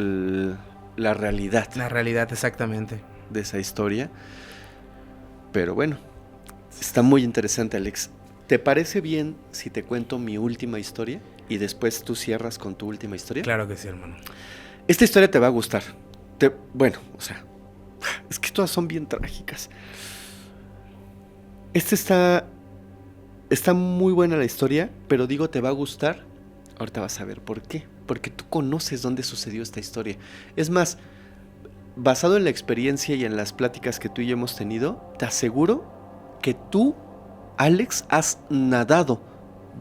la realidad. La realidad, exactamente. De esa historia. Pero bueno, está muy interesante, Alex. ¿Te parece bien si te cuento mi última historia y después tú cierras con tu última historia? Claro que sí, hermano. Esta historia te va a gustar. Bueno, o sea, es que todas son bien trágicas. Está muy buena la historia, pero digo te va a gustar. Ahorita vas a ver por qué. Porque tú conoces dónde sucedió esta historia. Es más, basado en la experiencia y en las pláticas que tú y yo hemos tenido, te aseguro que tú, Alex, has nadado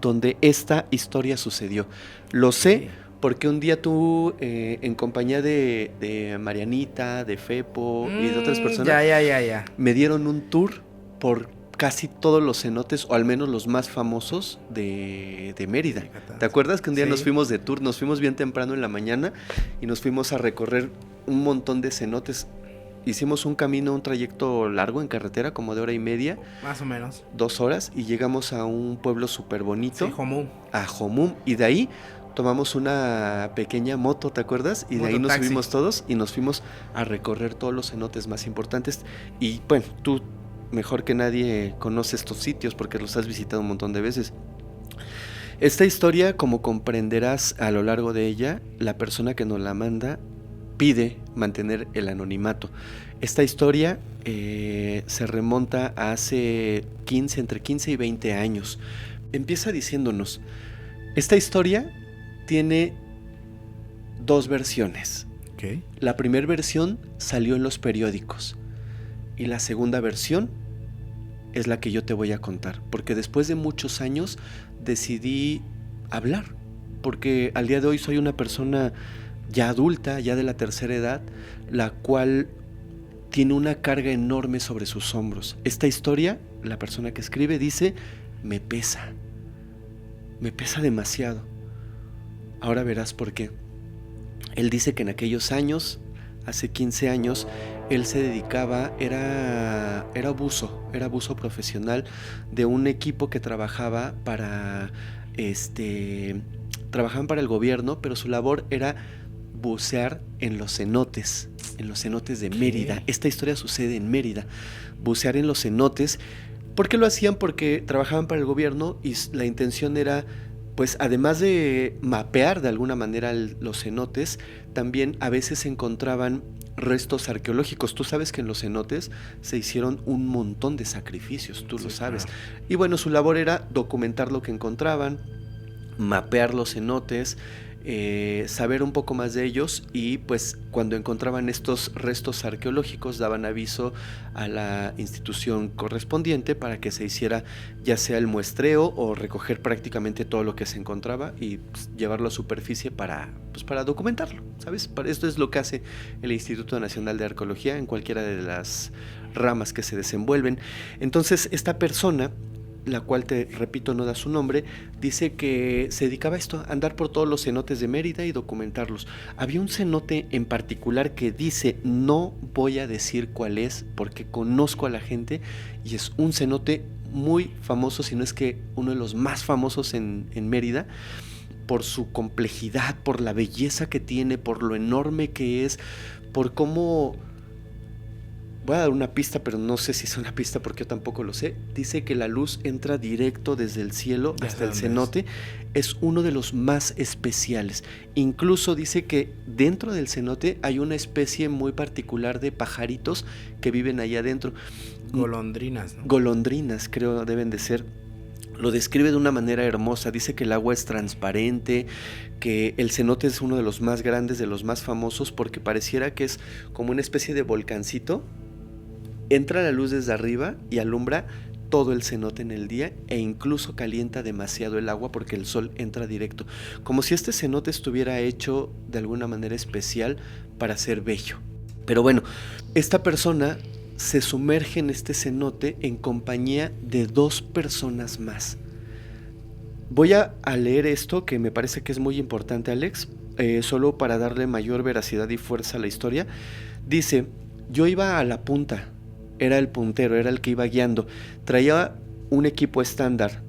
donde esta historia sucedió. Lo sé porque un día tú, en compañía de Marianita, de Fepo y de otras personas, Ya. me dieron un tour por casi todos los cenotes, o al menos los más famosos de Mérida. ¿Te acuerdas que un día nos fuimos de tour? Nos fuimos bien temprano en la mañana y nos fuimos a recorrer un montón de cenotes. Hicimos un trayecto largo en carretera, como de 1.5 horas. Más o menos. 2 horas, y llegamos a un pueblo súper bonito. Sí, Jomum. A Jomum, y de ahí tomamos una pequeña moto, ¿te acuerdas? Y de ahí nos subimos todos y nos fuimos a recorrer todos los cenotes más importantes. Y bueno, tú mejor que nadie conoces estos sitios porque los has visitado un montón de veces. Esta historia, como comprenderás a lo largo de ella, la persona que nos la manda pide mantener el anonimato. Esta historia se remonta a hace entre 15 y 20 años. Empieza diciéndonos, esta historia tiene 2 versiones. Okay. La primera versión salió en los periódicos y la segunda versión es la que yo te voy a contar, porque después de muchos años decidí hablar, porque al día de hoy soy una persona ya adulta, ya de la tercera edad, la cual tiene una carga enorme sobre sus hombros. Esta historia, la persona que escribe dice, me pesa demasiado. Ahora verás por qué. Él dice que en aquellos años, hace 15 años, él se dedicaba, era buzo profesional de un equipo que trabajaban para el gobierno, pero su labor era bucear en los cenotes de Mérida. Esta historia sucede en Mérida, bucear en los cenotes. ¿Por qué lo hacían? Porque trabajaban para el gobierno y la intención era pues además de mapear de alguna manera los cenotes, también a veces se encontraban restos arqueológicos. Tú sabes que en los cenotes se hicieron un montón de sacrificios, tú lo sabes. Claro. Y bueno, su labor era documentar lo que encontraban, mapear los cenotes, saber un poco más de ellos, y pues cuando encontraban estos restos arqueológicos daban aviso a la institución correspondiente para que se hiciera ya sea el muestreo o recoger prácticamente todo lo que se encontraba y pues, llevarlo a superficie para documentarlo, ¿sabes? Para esto es lo que hace el Instituto Nacional de Arqueología en cualquiera de las ramas que se desenvuelven. Entonces esta persona, la cual te repito no da su nombre, dice que se dedicaba a esto, a andar por todos los cenotes de Mérida y documentarlos. Había un cenote en particular que dice, no voy a decir cuál es porque conozco a la gente, y es un cenote muy famoso, si no es que uno de los más famosos en Mérida, por su complejidad, por la belleza que tiene, por lo enorme que es, por cómo... Voy a dar una pista, pero no sé si es una pista porque yo tampoco lo sé. Dice que la luz entra directo desde el cielo hasta el cenote. Es uno de los más especiales. Incluso dice que dentro del cenote hay una especie muy particular de pajaritos que viven allá adentro. Golondrinas, ¿no? Golondrinas, creo deben de ser. Lo describe de una manera hermosa. Dice que el agua es transparente, que el cenote es uno de los más grandes, de los más famosos, porque pareciera que es como una especie de volcancito. Entra la luz desde arriba y alumbra todo el cenote en el día, e incluso calienta demasiado el agua porque el sol entra directo, como si este cenote estuviera hecho de alguna manera especial para ser bello. Pero bueno, esta persona se sumerge en este cenote en compañía de 2 personas más. Voy a leer esto que me parece que es muy importante, Alex, solo para darle mayor veracidad y fuerza a la historia. Dice, yo iba a la punta, era el puntero, era el que iba guiando, traía un equipo estándar,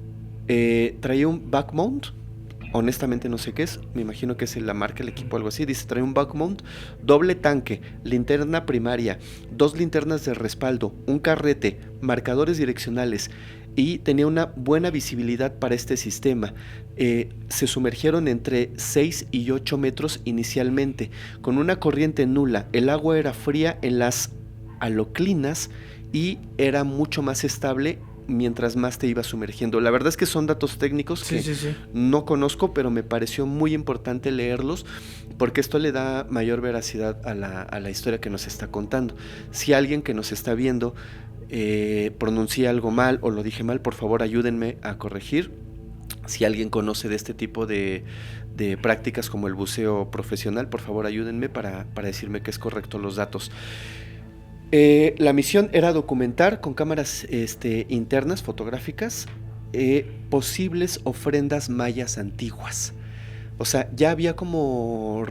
traía un backmount, honestamente no sé qué es, me imagino que es la marca, el equipo, algo así. Dice, trae un backmount, doble tanque, linterna primaria, 2 linternas de respaldo, un carrete, marcadores direccionales, y tenía una buena visibilidad para este sistema. Se sumergieron entre 6 y 8 metros inicialmente, con una corriente nula. El agua era fría en las aloclinas y era mucho más estable mientras más te ibas sumergiendo. La verdad es que son datos técnicos que no conozco, pero me pareció muy importante leerlos porque esto le da mayor veracidad a la historia que nos está contando. Si alguien que nos está viendo pronuncié algo mal o lo dije mal, por favor ayúdenme a corregir. Si alguien conoce de este tipo de prácticas como el buceo profesional, por favor ayúdenme para decirme que es correcto los datos. La misión era documentar con cámaras internas fotográficas posibles ofrendas mayas antiguas. O sea, ya había como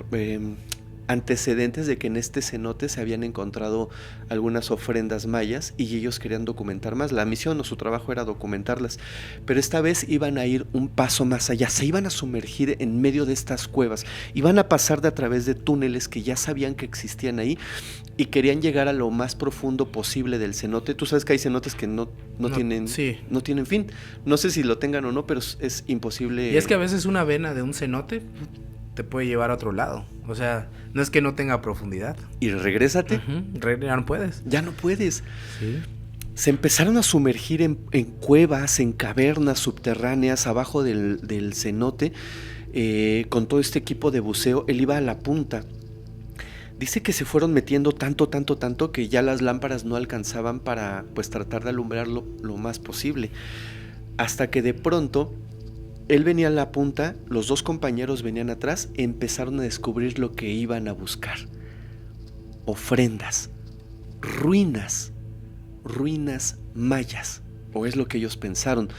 antecedentes de que en este cenote se habían encontrado algunas ofrendas mayas y ellos querían documentar más. La misión o su trabajo era documentarlas, pero esta vez iban a ir un paso más allá. Se iban a sumergir en medio de estas cuevas, iban a pasar a través de túneles que ya sabían que existían ahí y querían llegar a lo más profundo posible del cenote. Tú sabes que hay cenotes que no tienen fin. No sé si lo tengan o no, pero es imposible. Y es que a veces una vena de un cenote te puede llevar a otro lado. O sea, no es que no tenga profundidad. Y regrésate. Ya no puedes. Ya no puedes. Sí. Se empezaron a sumergir en cuevas, en cavernas subterráneas abajo del cenote, con todo este equipo de buceo. Él iba a la punta. Dice que se fueron metiendo tanto que ya las lámparas no alcanzaban para pues tratar de alumbrarlo lo más posible. Hasta que de pronto él venía a la punta, los 2 compañeros venían atrás, empezaron a descubrir lo que iban a buscar. Ofrendas, ruinas mayas, o es lo que ellos pensaron.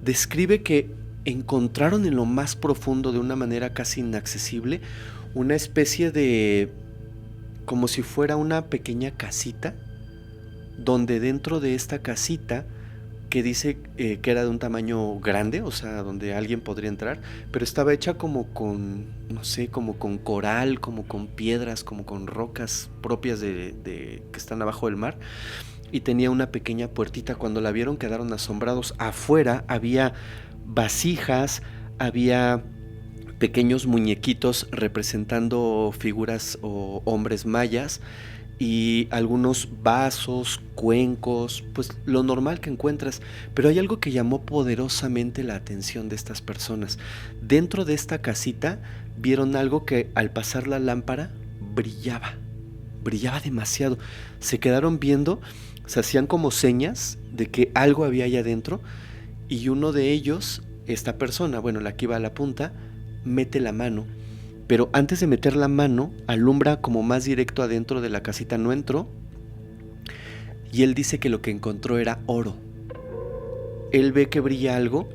Describe que encontraron en lo más profundo, de una manera casi inaccesible, una especie de, como si fuera una pequeña casita, donde dentro de esta casita, que dice que era de un tamaño grande, o sea, donde alguien podría entrar, pero estaba hecha como con, no sé, como con coral, como con piedras, como con rocas propias de que están abajo del mar, y tenía una pequeña puertita. Cuando la vieron quedaron asombrados. Afuera había vasijas, había pequeños muñequitos representando figuras o hombres mayas y algunos vasos, cuencos, pues lo normal que encuentras. Pero hay algo que llamó poderosamente la atención de estas personas. Dentro de esta casita vieron algo que al pasar la lámpara brillaba demasiado. Se quedaron viendo, se hacían como señas de que algo había allá adentro, y uno de ellos, esta persona, bueno, la que iba a la punta, mete la mano, pero antes de meter la mano alumbra como más directo adentro de la casita. No entró, y él dice que lo que encontró era oro. Él ve que brilla algo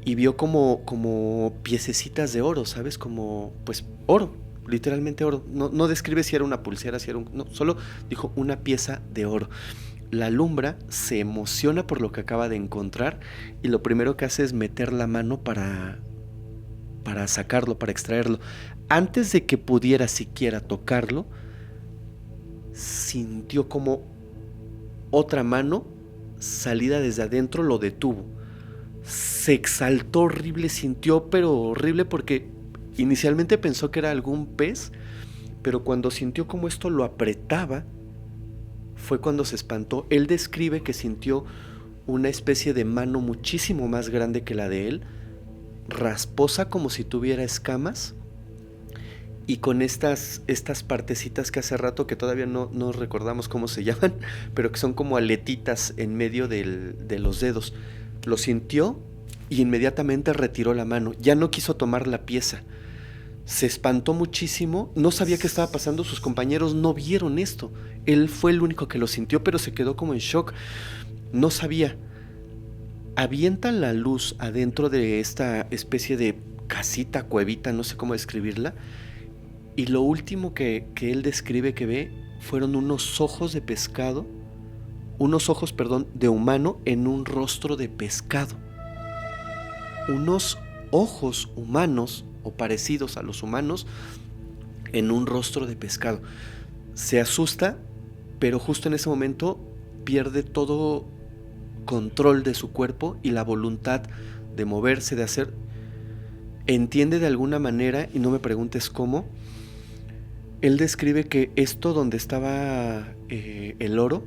y vio como piececitas de oro, ¿sabes? Como pues oro, literalmente oro. No describe si era una pulsera, si era no, solo dijo una pieza de oro. La alumbra, se emociona por lo que acaba de encontrar, y lo primero que hace es meter la mano para sacarlo, para extraerlo. Antes de que pudiera siquiera tocarlo, sintió como otra mano salida desde adentro lo detuvo. Se exaltó horrible, sintió pero horrible, porque inicialmente pensó que era algún pez, pero cuando sintió como esto lo apretaba, fue cuando se espantó. Él describe que sintió una especie de mano muchísimo más grande que la de él, rasposa como si tuviera escamas, y con estas partecitas que hace rato que todavía no recordamos cómo se llaman, pero que son como aletitas en medio de los dedos. Lo sintió y inmediatamente retiró la mano. Ya no quiso tomar la pieza. Se espantó muchísimo, no sabía qué estaba pasando, sus compañeros no vieron esto. Él fue el único que lo sintió, pero se quedó como en shock. No sabía. Avientan la luz adentro de esta especie de casita, cuevita, no sé cómo describirla, y lo último que él describe que ve fueron unos ojos de pescado, de humano en un rostro de pescado. Unos ojos humanos o parecidos a los humanos en un rostro de pescado. Se asusta, pero justo en ese momento pierde todo control de su cuerpo y la voluntad de moverse, de hacer. Entiende de alguna manera, y no me preguntes cómo. Él describe que esto donde estaba el oro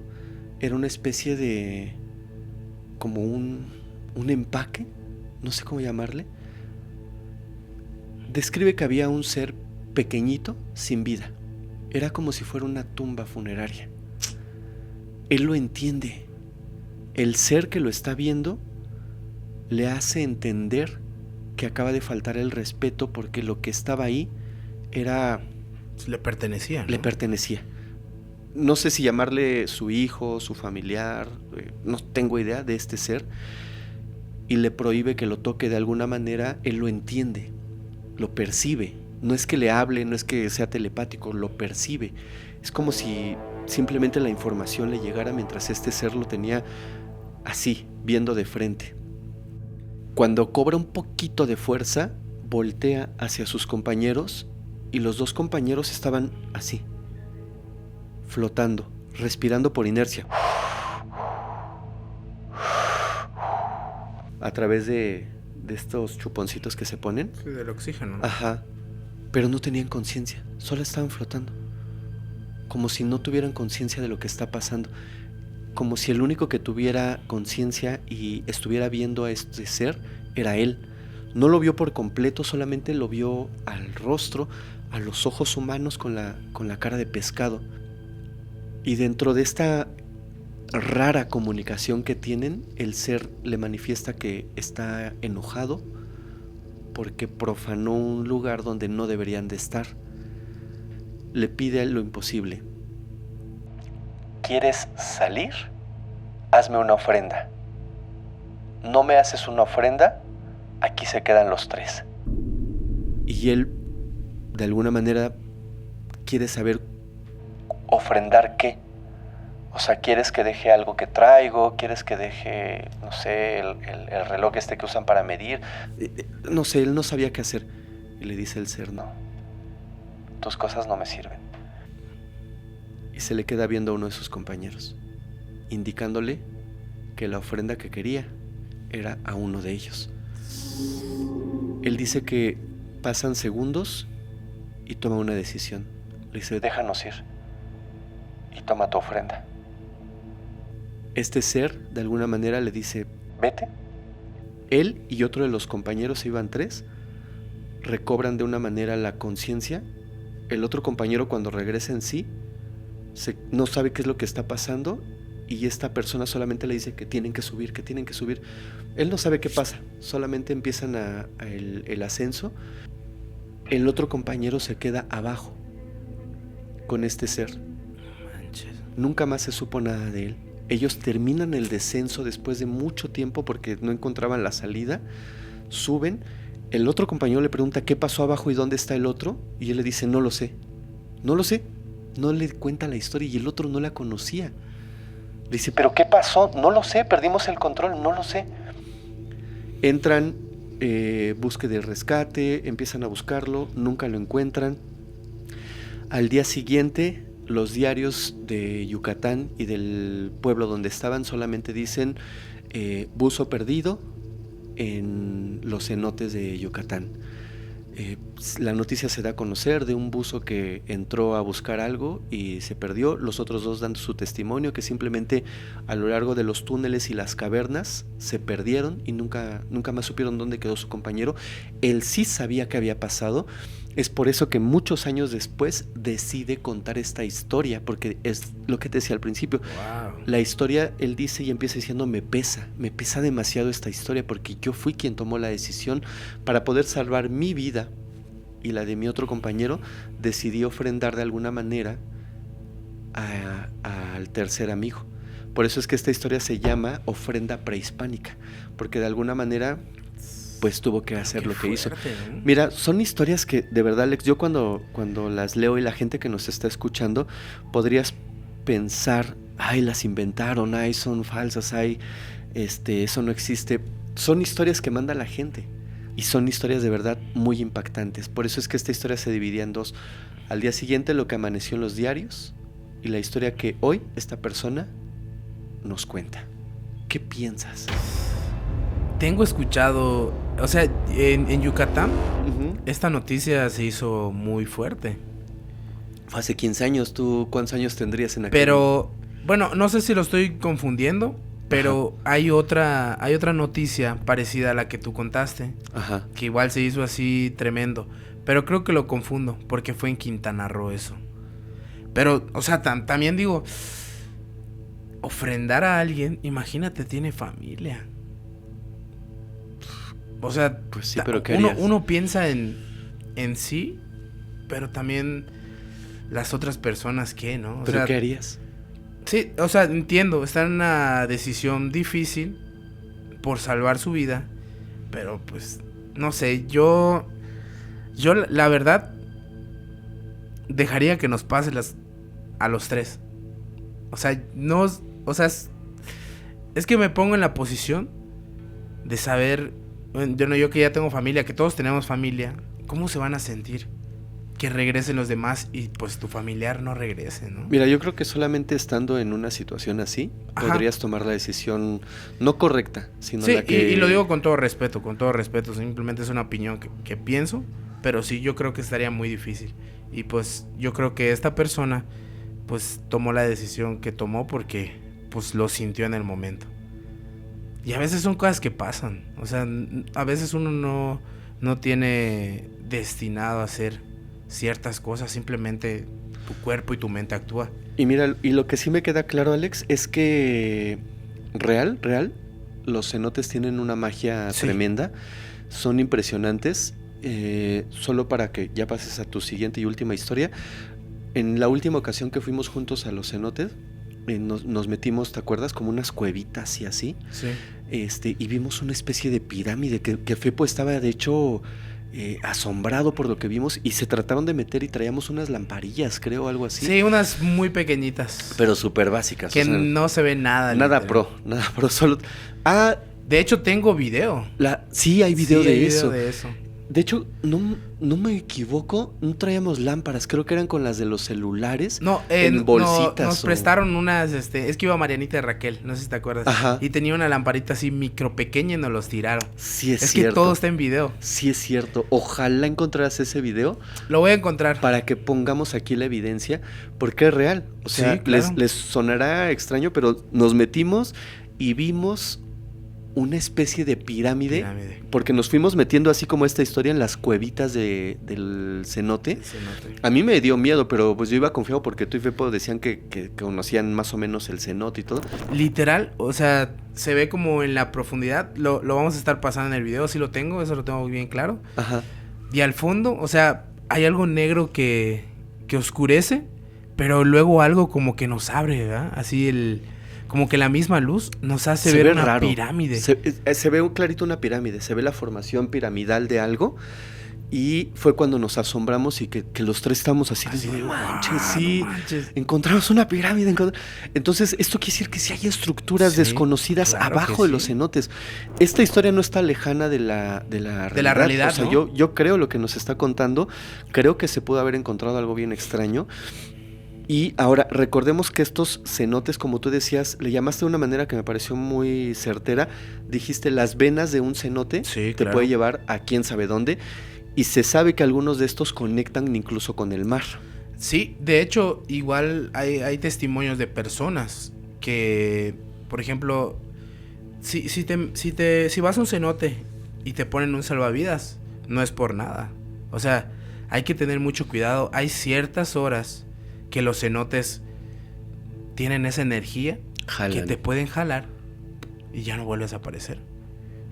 era una especie de como un empaque, no sé cómo llamarle. Describe que había un ser pequeñito sin vida. Era como si fuera una tumba funeraria. Él lo entiende. El ser que lo está viendo le hace entender que acaba de faltar el respeto, porque lo que estaba ahí era... Le pertenecía, ¿no? Le pertenecía. No sé si llamarle su hijo, su familiar, no tengo idea de este ser, y le prohíbe que lo toque de alguna manera. Él lo entiende, lo percibe. No es que le hable, no es que sea telepático, lo percibe. Es como si simplemente la información le llegara mientras este ser lo tenía así, viendo de frente. Cuando cobra un poquito de fuerza, voltea hacia sus compañeros, y los dos compañeros estaban así, flotando, respirando por inercia, a través de estos chuponcitos que se ponen. Sí, del oxígeno, ¿no? Ajá. Pero no tenían conciencia, solo estaban flotando, como si no tuvieran conciencia de lo que está pasando, como si el único que tuviera conciencia y estuviera viendo a este ser era él. No lo vio por completo, solamente lo vio al rostro, a los ojos humanos con la cara de pescado. Y dentro de esta rara comunicación que tienen, el ser le manifiesta que está enojado porque profanó un lugar donde no deberían de estar. Le pide lo imposible. ¿Quieres salir? Hazme una ofrenda. ¿No me haces una ofrenda? Aquí se quedan los tres. Y él, de alguna manera, quiere saber... ¿Ofrendar qué? O sea, ¿quieres que deje algo que traigo? ¿Quieres que deje, no sé, el reloj este que usan para medir? No sé, él no sabía qué hacer. Y le dice el ser, no. Tus cosas no me sirven. Y se le queda viendo a uno de sus compañeros, indicándole que la ofrenda que quería era a uno de ellos. Él dice que pasan segundos y toma una decisión. Le dice, déjanos ir y toma tu ofrenda. Este ser, de alguna manera, le dice, vete. Él y otro de los compañeros, se iban 3, recobran de una manera la conciencia. El otro compañero, cuando regresa en sí, no sabe qué es lo que está pasando, y esta persona solamente le dice que tienen que subir, que tienen que subir. Él no sabe qué pasa, solamente empiezan el ascenso. El otro compañero se queda abajo con este ser. Nunca más se supo nada de él. Ellos terminan el descenso después de mucho tiempo porque no encontraban la salida. Suben. El otro compañero le pregunta qué pasó abajo y dónde está el otro. Y él le dice, no lo sé. No lo sé. No le cuenta la historia y el otro no la conocía. Le dice, ¿pero qué pasó? No lo sé, perdimos el control, no lo sé. Entran, búsqueda de rescate, empiezan a buscarlo, nunca lo encuentran. Al día siguiente, los diarios de Yucatán y del pueblo donde estaban solamente dicen buzo perdido en los cenotes de Yucatán. La noticia se da a conocer de un buzo que entró a buscar algo y se perdió. Los otros 2 dan su testimonio que simplemente a lo largo de los túneles y las cavernas se perdieron y nunca más supieron dónde quedó su compañero. Él sí sabía qué había pasado. Es por eso que muchos años después decide contar esta historia, porque es lo que te decía al principio. Wow. La historia, él dice y empieza diciendo, me pesa demasiado esta historia, porque yo fui quien tomó la decisión para poder salvar mi vida y la de mi otro compañero. Decidí ofrendar de alguna manera al tercer amigo. Por eso es que esta historia se llama ofrenda prehispánica, porque de alguna manera pues tuvo que hacer lo que hizo. Mira, son historias que de verdad, Alex, yo cuando las leo y la gente que nos está escuchando, podrías pensar, ay, las inventaron, ay, son falsas, ay, eso no existe. Son historias que manda la gente y son historias de verdad muy impactantes. Por eso es que esta historia se dividía en 2. Al día siguiente, lo que amaneció en los diarios y la historia que hoy esta persona nos cuenta. ¿Qué piensas? Tengo escuchado, o sea, en Yucatán, esta noticia se hizo muy fuerte. Fue hace 15 años, ¿tú cuántos años tendrías en aquel? Pero, bueno, no sé si lo estoy confundiendo, pero hay otra noticia parecida a la que tú contaste, que igual se hizo así tremendo, pero creo que lo confundo, porque fue en Quintana Roo eso. Pero, o sea, también digo, ofrendar a alguien, imagínate, tiene familia. O sea, pues sí, pero ¿qué harías? Uno piensa en sí, pero también las otras personas, ¿qué, no? ¿Pero qué harías? Sí, o sea, entiendo, está en una decisión difícil por salvar su vida, pero pues, no sé, yo la verdad dejaría que nos pase a los 3. O sea, es que me pongo en la posición de saber, yo que ya tengo familia, que todos tenemos familia, ¿cómo se van a sentir? Que regresen los demás y pues tu familiar no regrese, ¿no? Mira, yo creo que solamente estando en una situación así, podrías tomar la decisión no correcta, sino sí, la que... y lo digo con todo respeto, simplemente es una opinión que pienso, pero sí, yo creo que estaría muy difícil. Y pues yo creo que esta persona pues tomó la decisión que tomó porque pues lo sintió en el momento. Y a veces son cosas que pasan, o sea, a veces uno no tiene destinado a hacer ciertas cosas, simplemente tu cuerpo y tu mente actúa. Y mira, y lo que sí me queda claro, Alex, es que real, los cenotes tienen una magia tremenda, son impresionantes. Solo para que ya pases a tu siguiente y última historia, en la última ocasión que fuimos juntos a los cenotes, nos metimos, ¿te acuerdas? Como unas cuevitas y así. Sí. Y vimos una especie de pirámide que Fepo estaba de hecho asombrado por lo que vimos, y se trataron de meter y traíamos unas lamparillas, creo, algo así. Sí, unas muy pequeñitas. Pero súper básicas. Que no se ve nada. Nada pro, solo... De hecho, tengo video. Sí, hay video de eso. De hecho, no me equivoco, no traíamos lámparas, creo que eran con las de los celulares. No, en bolsitas. nos prestaron unas, es que iba Marianita y Raquel, no sé si te acuerdas. Ajá. Y tenía una lamparita así micro pequeña y nos los tiraron. Sí, es Es cierto. que todo está en video. Sí, es cierto. Ojalá encontraras ese video Lo voy a encontrar. para que pongamos aquí la evidencia, porque es real. O sea, Sí, claro. les sonará extraño, pero nos metimos y vimos una especie de pirámide, porque nos fuimos metiendo así como esta historia en las cuevitas del cenote. A mí me dio miedo, pero pues yo iba confiado porque tú y Fepo decían que conocían más o menos el cenote y todo. Literal, o sea, se ve como en la profundidad. Lo vamos a estar pasando en el video, sí lo tengo, eso lo tengo bien claro. Ajá. Y al fondo, o sea, hay algo negro que oscurece, pero luego algo como que nos abre, ¿verdad? Así como que la misma luz nos hace ver una pirámide. Se ve clarito una pirámide, se ve la formación piramidal de algo. Y fue cuando nos asombramos y que los tres estábamos así de, no manches, sí, encontramos una pirámide. Entonces, esto quiere decir que sí hay estructuras desconocidas abajo de los cenotes. Esta historia no está lejana de la realidad. O sea, ¿no? yo creo lo que nos está contando, creo que se pudo haber encontrado algo bien extraño. Y ahora, recordemos que estos cenotes, como tú decías, le llamaste de una manera que me pareció muy certera. Dijiste, las venas de un cenote te puede llevar a quién sabe dónde. Y se sabe que algunos de estos conectan incluso con el mar. Sí, de hecho, igual hay testimonios de personas que, por ejemplo, si vas a un cenote y te ponen un salvavidas, no es por nada. O sea, hay que tener mucho cuidado. Hay ciertas horas que los cenotes tienen esa energía que te pueden jalar y ya no vuelves a aparecer.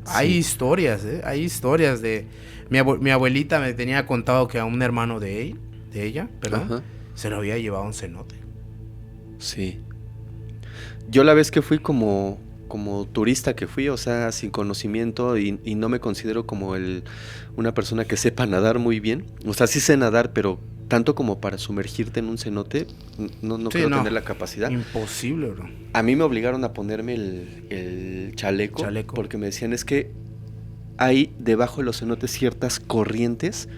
Sí. Hay historias de... Mi abuelita me tenía contado que a un hermano de ella, se lo había llevado a un cenote. Sí. Yo la vez que fui como turista que fui, o sea, sin conocimiento y no me considero como una persona que sepa nadar muy bien. O sea, sí sé nadar, pero tanto como para sumergirte en un cenote, no creo tener la capacidad. Imposible, bro. A mí me obligaron a ponerme el chaleco porque me decían, es que hay debajo de los cenotes ciertas corrientes,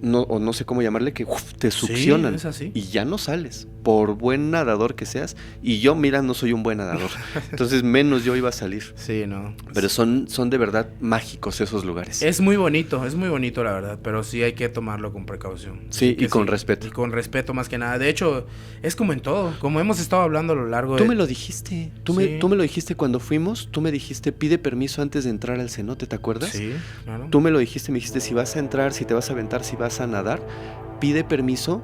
no sé cómo llamarle, que te succionan. Sí, es así. Y ya no sales, por buen nadador que seas. Y yo, mira, no soy un buen nadador. Entonces, menos yo iba a salir. Sí, no. Pero son de verdad mágicos esos lugares. Es muy bonito, la verdad. Pero sí hay que tomarlo con precaución. Sí, y con respeto. Y con respeto más que nada. De hecho, es como en todo. Como hemos estado hablando a lo largo Tú me lo dijiste. Tú me lo dijiste cuando fuimos. Tú me dijiste, pide permiso antes de entrar al cenote, ¿te acuerdas? Sí, claro. Tú me lo dijiste, me dijiste, si vas a entrar, si te vas a aventar, si vas a nadar, pide permiso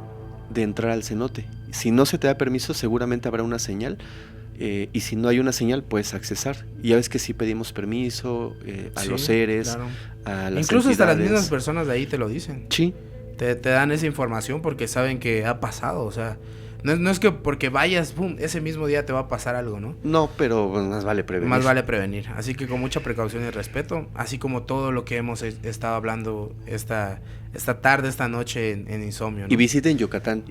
de entrar al cenote. Si no se te da permiso, seguramente habrá una señal. Y si no hay una señal, puedes accesar. Y ya ves que sí pedimos permiso a los seres, claro, a las incluso entidades. hasta las mismas personas de ahí te lo dicen. Sí. Te dan esa información porque saben que ha pasado. O sea, no es que porque vayas, pum, ese mismo día te va a pasar algo, ¿no? No, pero más vale prevenir. Más vale prevenir. Así que con mucha precaución y respeto, así como todo lo que hemos estado hablando esta tarde, esta noche en Insomnio, ¿no? Y visiten Yucatán.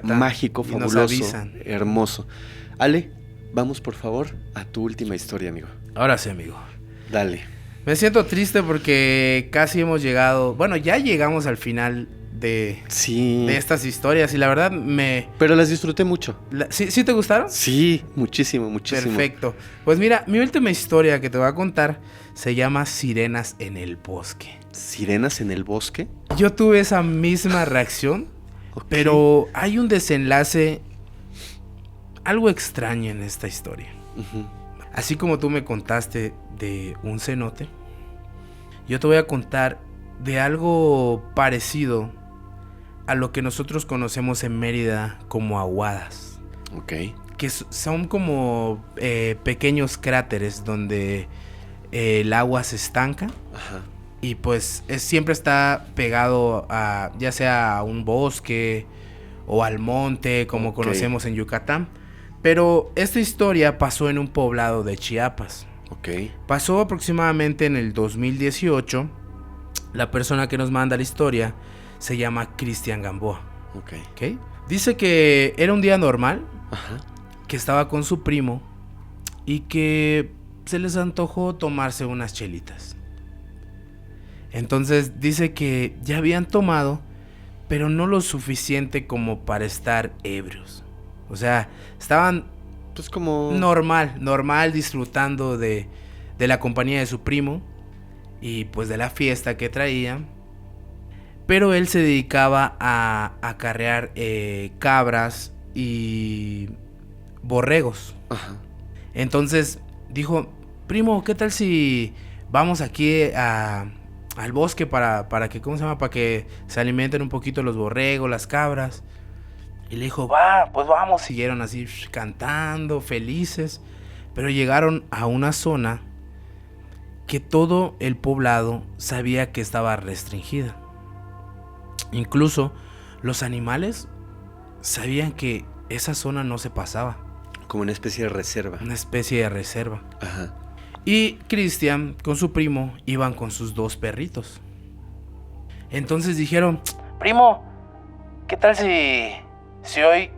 Mágico, fabuloso, hermoso. Ale, vamos por favor a tu última historia, amigo. Ahora sí, amigo. Dale. Me siento triste porque casi hemos llegado... Bueno, ya llegamos al final de estas historias y la verdad Pero las disfruté mucho. ¿Sí te gustaron? Sí, muchísimo, muchísimo. Perfecto. Pues mira, mi última historia que te voy a contar se llama Sirenas en el Bosque. ¿Sirenas en el bosque? Yo tuve esa misma reacción, pero hay un desenlace algo extraño en esta historia. Así como tú me contaste de un cenote, yo te voy a contar de algo parecido a lo que nosotros conocemos en Mérida como aguadas. Que son como pequeños cráteres donde el agua se estanca. Y pues siempre está pegado a ya sea a un bosque o al monte, como conocemos en Yucatán. Pero esta historia pasó en un poblado de Chiapas. Pasó aproximadamente en el 2018. La persona que nos manda la historia se llama Cristian Gamboa. Dice que era un día normal, que estaba con su primo y que se les antojó tomarse unas chelitas. Entonces dice que ya habían tomado, pero no lo suficiente como para estar ebrios. O sea, estaban Pues como... normal disfrutando de la compañía de su primo y pues de la fiesta que traían. Pero él se dedicaba a acarrear cabras y borregos. Ajá. Entonces dijo, primo, ¿qué tal si vamos aquí al bosque para que, ¿cómo se llama? Para que se alimenten un poquito los borregos, las cabras. Y le dijo, va, pues vamos. Siguieron así cantando, felices. Pero llegaron a una zona que todo el poblado sabía que estaba restringida. Incluso los animales sabían que esa zona no se pasaba. Como una especie de reserva. Una especie de reserva. Ajá. Y Cristian con su primo iban con sus 2 perritos. Entonces dijeron, primo, ¿qué tal si hoy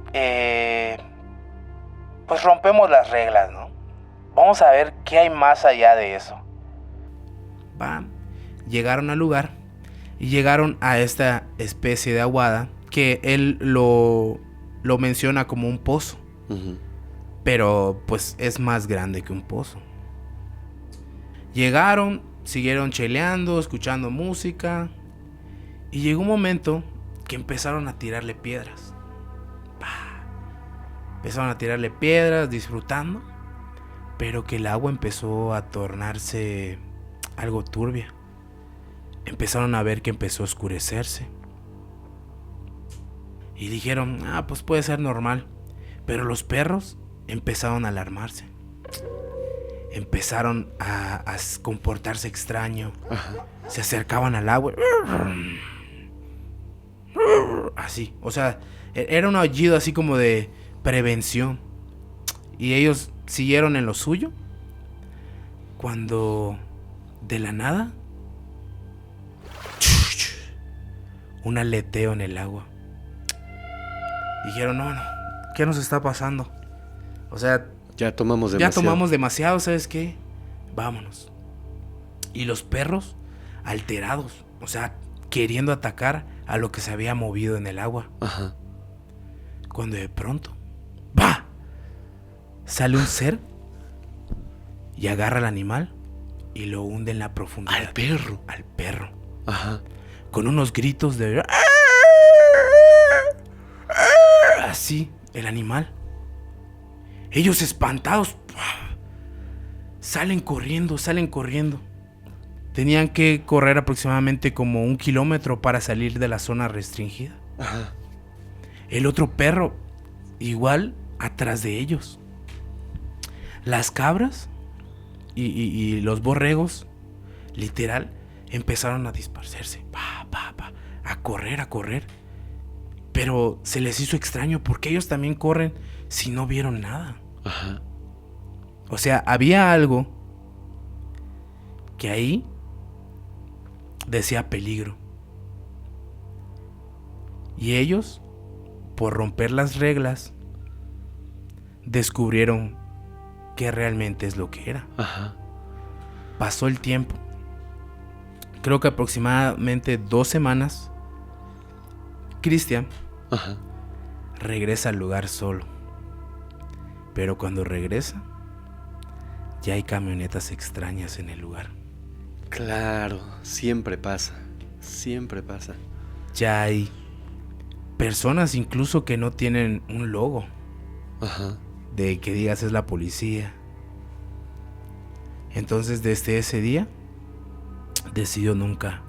pues rompemos las reglas, ¿no? Vamos a ver qué hay más allá de eso. Llegaron al lugar y llegaron a esta especie de aguada que él lo menciona como un pozo. Uh-huh. Pero pues es más grande que un pozo. Llegaron, siguieron cheleando, escuchando música. Y llegó un momento que empezaron a tirarle piedras. Empezaron a tirarle piedras, disfrutando. Pero que el agua empezó a tornarse algo turbia. Empezaron a ver que empezó a oscurecerse. Y dijeron, pues puede ser normal. Pero los perros empezaron a alarmarse. Empezaron a comportarse extraño. Ajá. Se acercaban al agua. Así, o sea, era un aullido así como de prevención. Y ellos siguieron en lo suyo. Cuando de la nada un aleteo en el agua. Dijeron, no, ¿qué nos está pasando? O sea, ya tomamos demasiado. Ya tomamos demasiado, ¿sabes qué? Vámonos. Y los perros alterados, o sea, queriendo atacar a lo que se había movido en el agua. Ajá. Cuando de pronto, ¡bah!, sale un ser y agarra al animal y lo hunde en la profundidad. Al perro. Al perro. Ajá. Con unos gritos de... Así, el animal. Ellos espantados salen corriendo. Tenían que correr aproximadamente como 1 kilómetro para salir de la zona restringida. Ajá. El otro perro igual atrás de ellos. Las cabras y los borregos literal empezaron a dispersarse, a correr. Pero se les hizo extraño porque ellos también corren si no vieron nada. Ajá. O sea, había algo que ahí decía peligro. Y ellos, por romper las reglas, descubrieron qué realmente es lo que era. Ajá. Pasó el tiempo. Creo que aproximadamente 2 semanas. Cristian regresa al lugar solo. Pero cuando regresa, ya hay camionetas extrañas en el lugar. Claro, siempre pasa. Ya hay personas incluso que no tienen un logo. Ajá. De que digas es la policía. Entonces desde ese día decidió nunca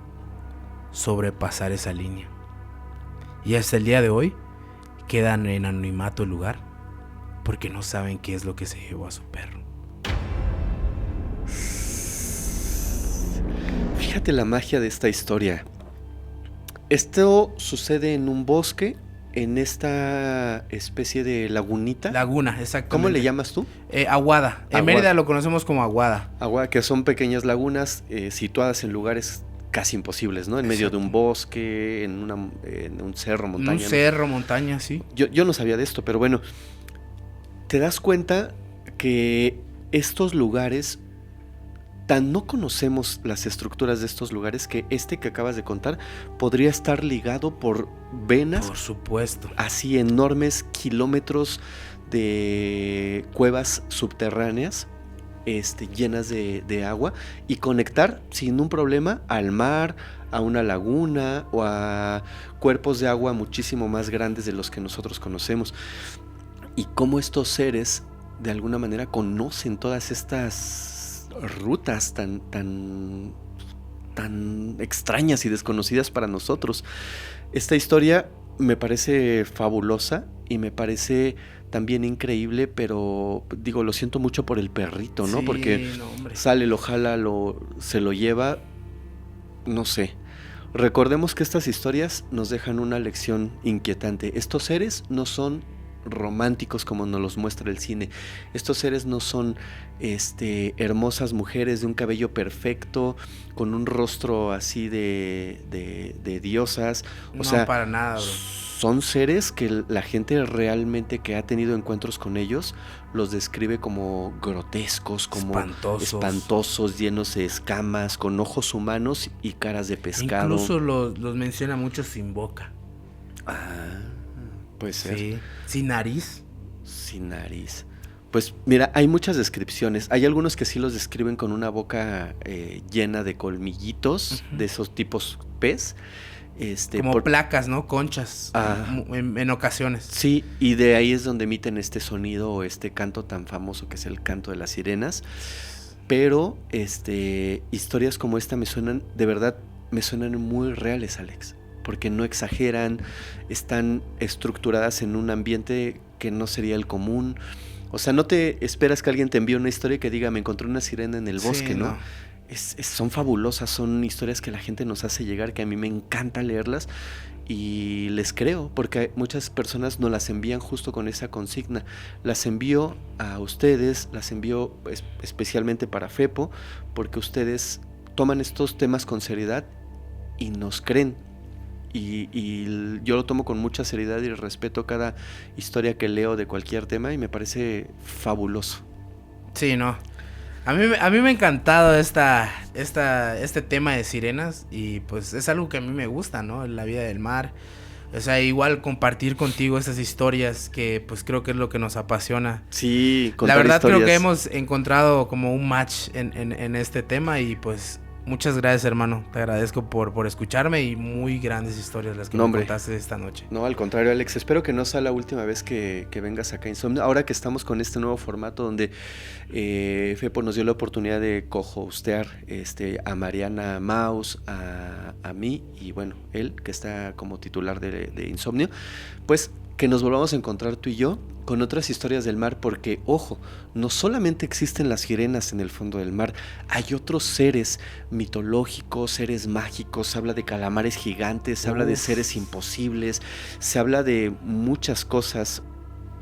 sobrepasar esa línea. Y hasta el día de hoy quedan en anonimato el lugar porque no saben qué es lo que se llevó a su perro. Fíjate la magia de esta historia. Esto sucede en un bosque, en esta especie de lagunita. Laguna, exactamente. ¿Cómo le llamas tú? Aguada. En Mérida lo conocemos como aguada. Aguada, que son pequeñas lagunas situadas en lugares casi imposibles, ¿no? En medio de un bosque, en un cerro, montaña. Un cerro, montaña, sí. Yo no sabía de esto, pero bueno, te das cuenta que estos lugares tan no conocemos las estructuras de estos lugares que que acabas de contar podría estar ligado por venas. Por supuesto. Así enormes kilómetros de cuevas subterráneas llenas de agua y conectar sin un problema al mar, a una laguna o a cuerpos de agua muchísimo más grandes de los que nosotros conocemos. Y cómo estos seres de alguna manera conocen todas estas rutas tan extrañas y desconocidas para nosotros. Esta historia me parece fabulosa y me parece también increíble, pero digo, lo siento mucho por el perrito, ¿no? Sí, porque no, sale, lo jala, se lo lleva, no sé. Recordemos que estas historias nos dejan una lección inquietante. Estos seres no son románticos como nos los muestra el cine. Estos seres no son hermosas mujeres de un cabello perfecto, con un rostro así de diosas. O sea, para nada, bro. Son seres que la gente realmente que ha tenido encuentros con ellos los describe como grotescos, como espantosos, llenos de escamas, con ojos humanos y caras de pescado. Incluso los menciona mucho sin boca. Puede ser. Sí. Sin nariz. Sin nariz. Pues mira, hay muchas descripciones. Hay algunos que sí los describen con una boca llena de colmillitos, de esos tipos pez. Como placas, ¿no? Conchas. En ocasiones. Sí, y de ahí es donde emiten este sonido o este canto tan famoso que es el canto de las sirenas. Pero historias como esta me suenan muy reales, Alex. Porque no exageran, están estructuradas en un ambiente que no sería el común. O sea, no te esperas que alguien te envíe una historia que diga, me encontré una sirena en el bosque, ¿no? Son fabulosas, son historias que la gente nos hace llegar, que a mí me encanta leerlas y les creo, porque muchas personas nos las envían justo con esa consigna. Las envío a ustedes, las envío especialmente para Fepo, porque ustedes toman estos temas con seriedad y nos creen. Y yo lo tomo con mucha seriedad y respeto cada historia que leo de cualquier tema y me parece fabuloso. Sí, no. A mí me ha encantado este tema de sirenas y pues es algo que a mí me gusta, ¿no? La vida del mar. O sea, igual compartir contigo esas historias que pues creo que es lo que nos apasiona. Sí, contar la verdad historias. Creo que hemos encontrado como un match en este tema y pues muchas gracias, hermano. Te agradezco por escucharme y muy grandes historias las que me contaste esta noche. No, al contrario, Alex. Espero que no sea la última vez que vengas acá a Insomnio. Ahora que estamos con este nuevo formato donde Fepo nos dio la oportunidad de co-hostear a Mariana Maus, a mí y bueno, él que está como titular de Insomnio, pues que nos volvamos a encontrar tú y yo con otras historias del mar, porque, ojo, no solamente existen las sirenas en el fondo del mar, hay otros seres mitológicos, seres mágicos, se habla de calamares gigantes, se habla de seres imposibles, se habla de muchas cosas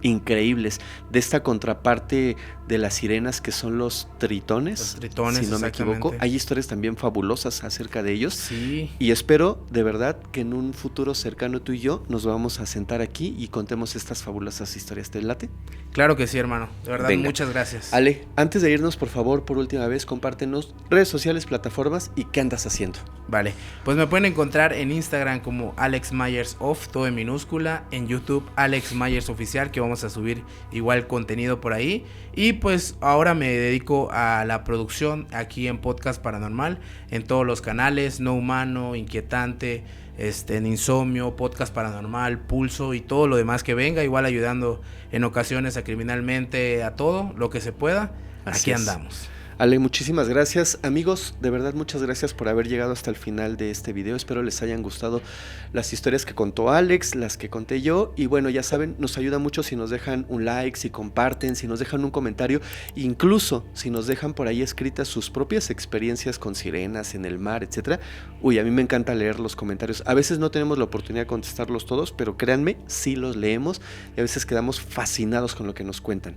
increíbles, de esta contraparte de las sirenas que son los tritones, si no me equivoco. Hay historias también fabulosas acerca de ellos. Sí. Y espero de verdad que en un futuro cercano tú y yo nos vamos a sentar aquí y contemos estas fabulosas historias. ¿Te late? Claro que sí, hermano. De verdad, muchas gracias. Ale, antes de irnos, por favor, por última vez, compártenos redes sociales, plataformas y qué andas haciendo. Vale, pues me pueden encontrar en Instagram como Alex Myers Off, todo en minúscula, en YouTube Alex Myers Oficial, que vamos a subir igual contenido por ahí. Y pues ahora me dedico a la producción aquí en Podcast Paranormal, en todos los canales, No Humano, Inquietante, en Insomnio, Podcast Paranormal, Pulso y todo lo demás que venga, igual ayudando en ocasiones a Criminalmente, a todo lo que se pueda. Aquí andamos. Ale, muchísimas gracias. Amigos, de verdad muchas gracias por haber llegado hasta el final de este video. Espero les hayan gustado las historias que contó Alex, las que conté yo. Y bueno, ya saben, nos ayuda mucho si nos dejan un like, si comparten, si nos dejan un comentario. Incluso si nos dejan por ahí escritas sus propias experiencias con sirenas en el mar, etcétera. Uy, a mí me encanta leer los comentarios. A veces no tenemos la oportunidad de contestarlos todos, pero créanme, sí los leemos y a veces quedamos fascinados con lo que nos cuentan.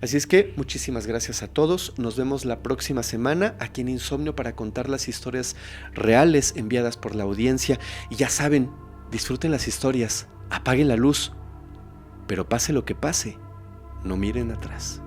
Así es que muchísimas gracias a todos. Nos vemos la próxima semana aquí en Insomnio para contar las historias reales enviadas por la audiencia. Y ya saben, disfruten las historias, apaguen la luz, pero pase lo que pase, no miren atrás.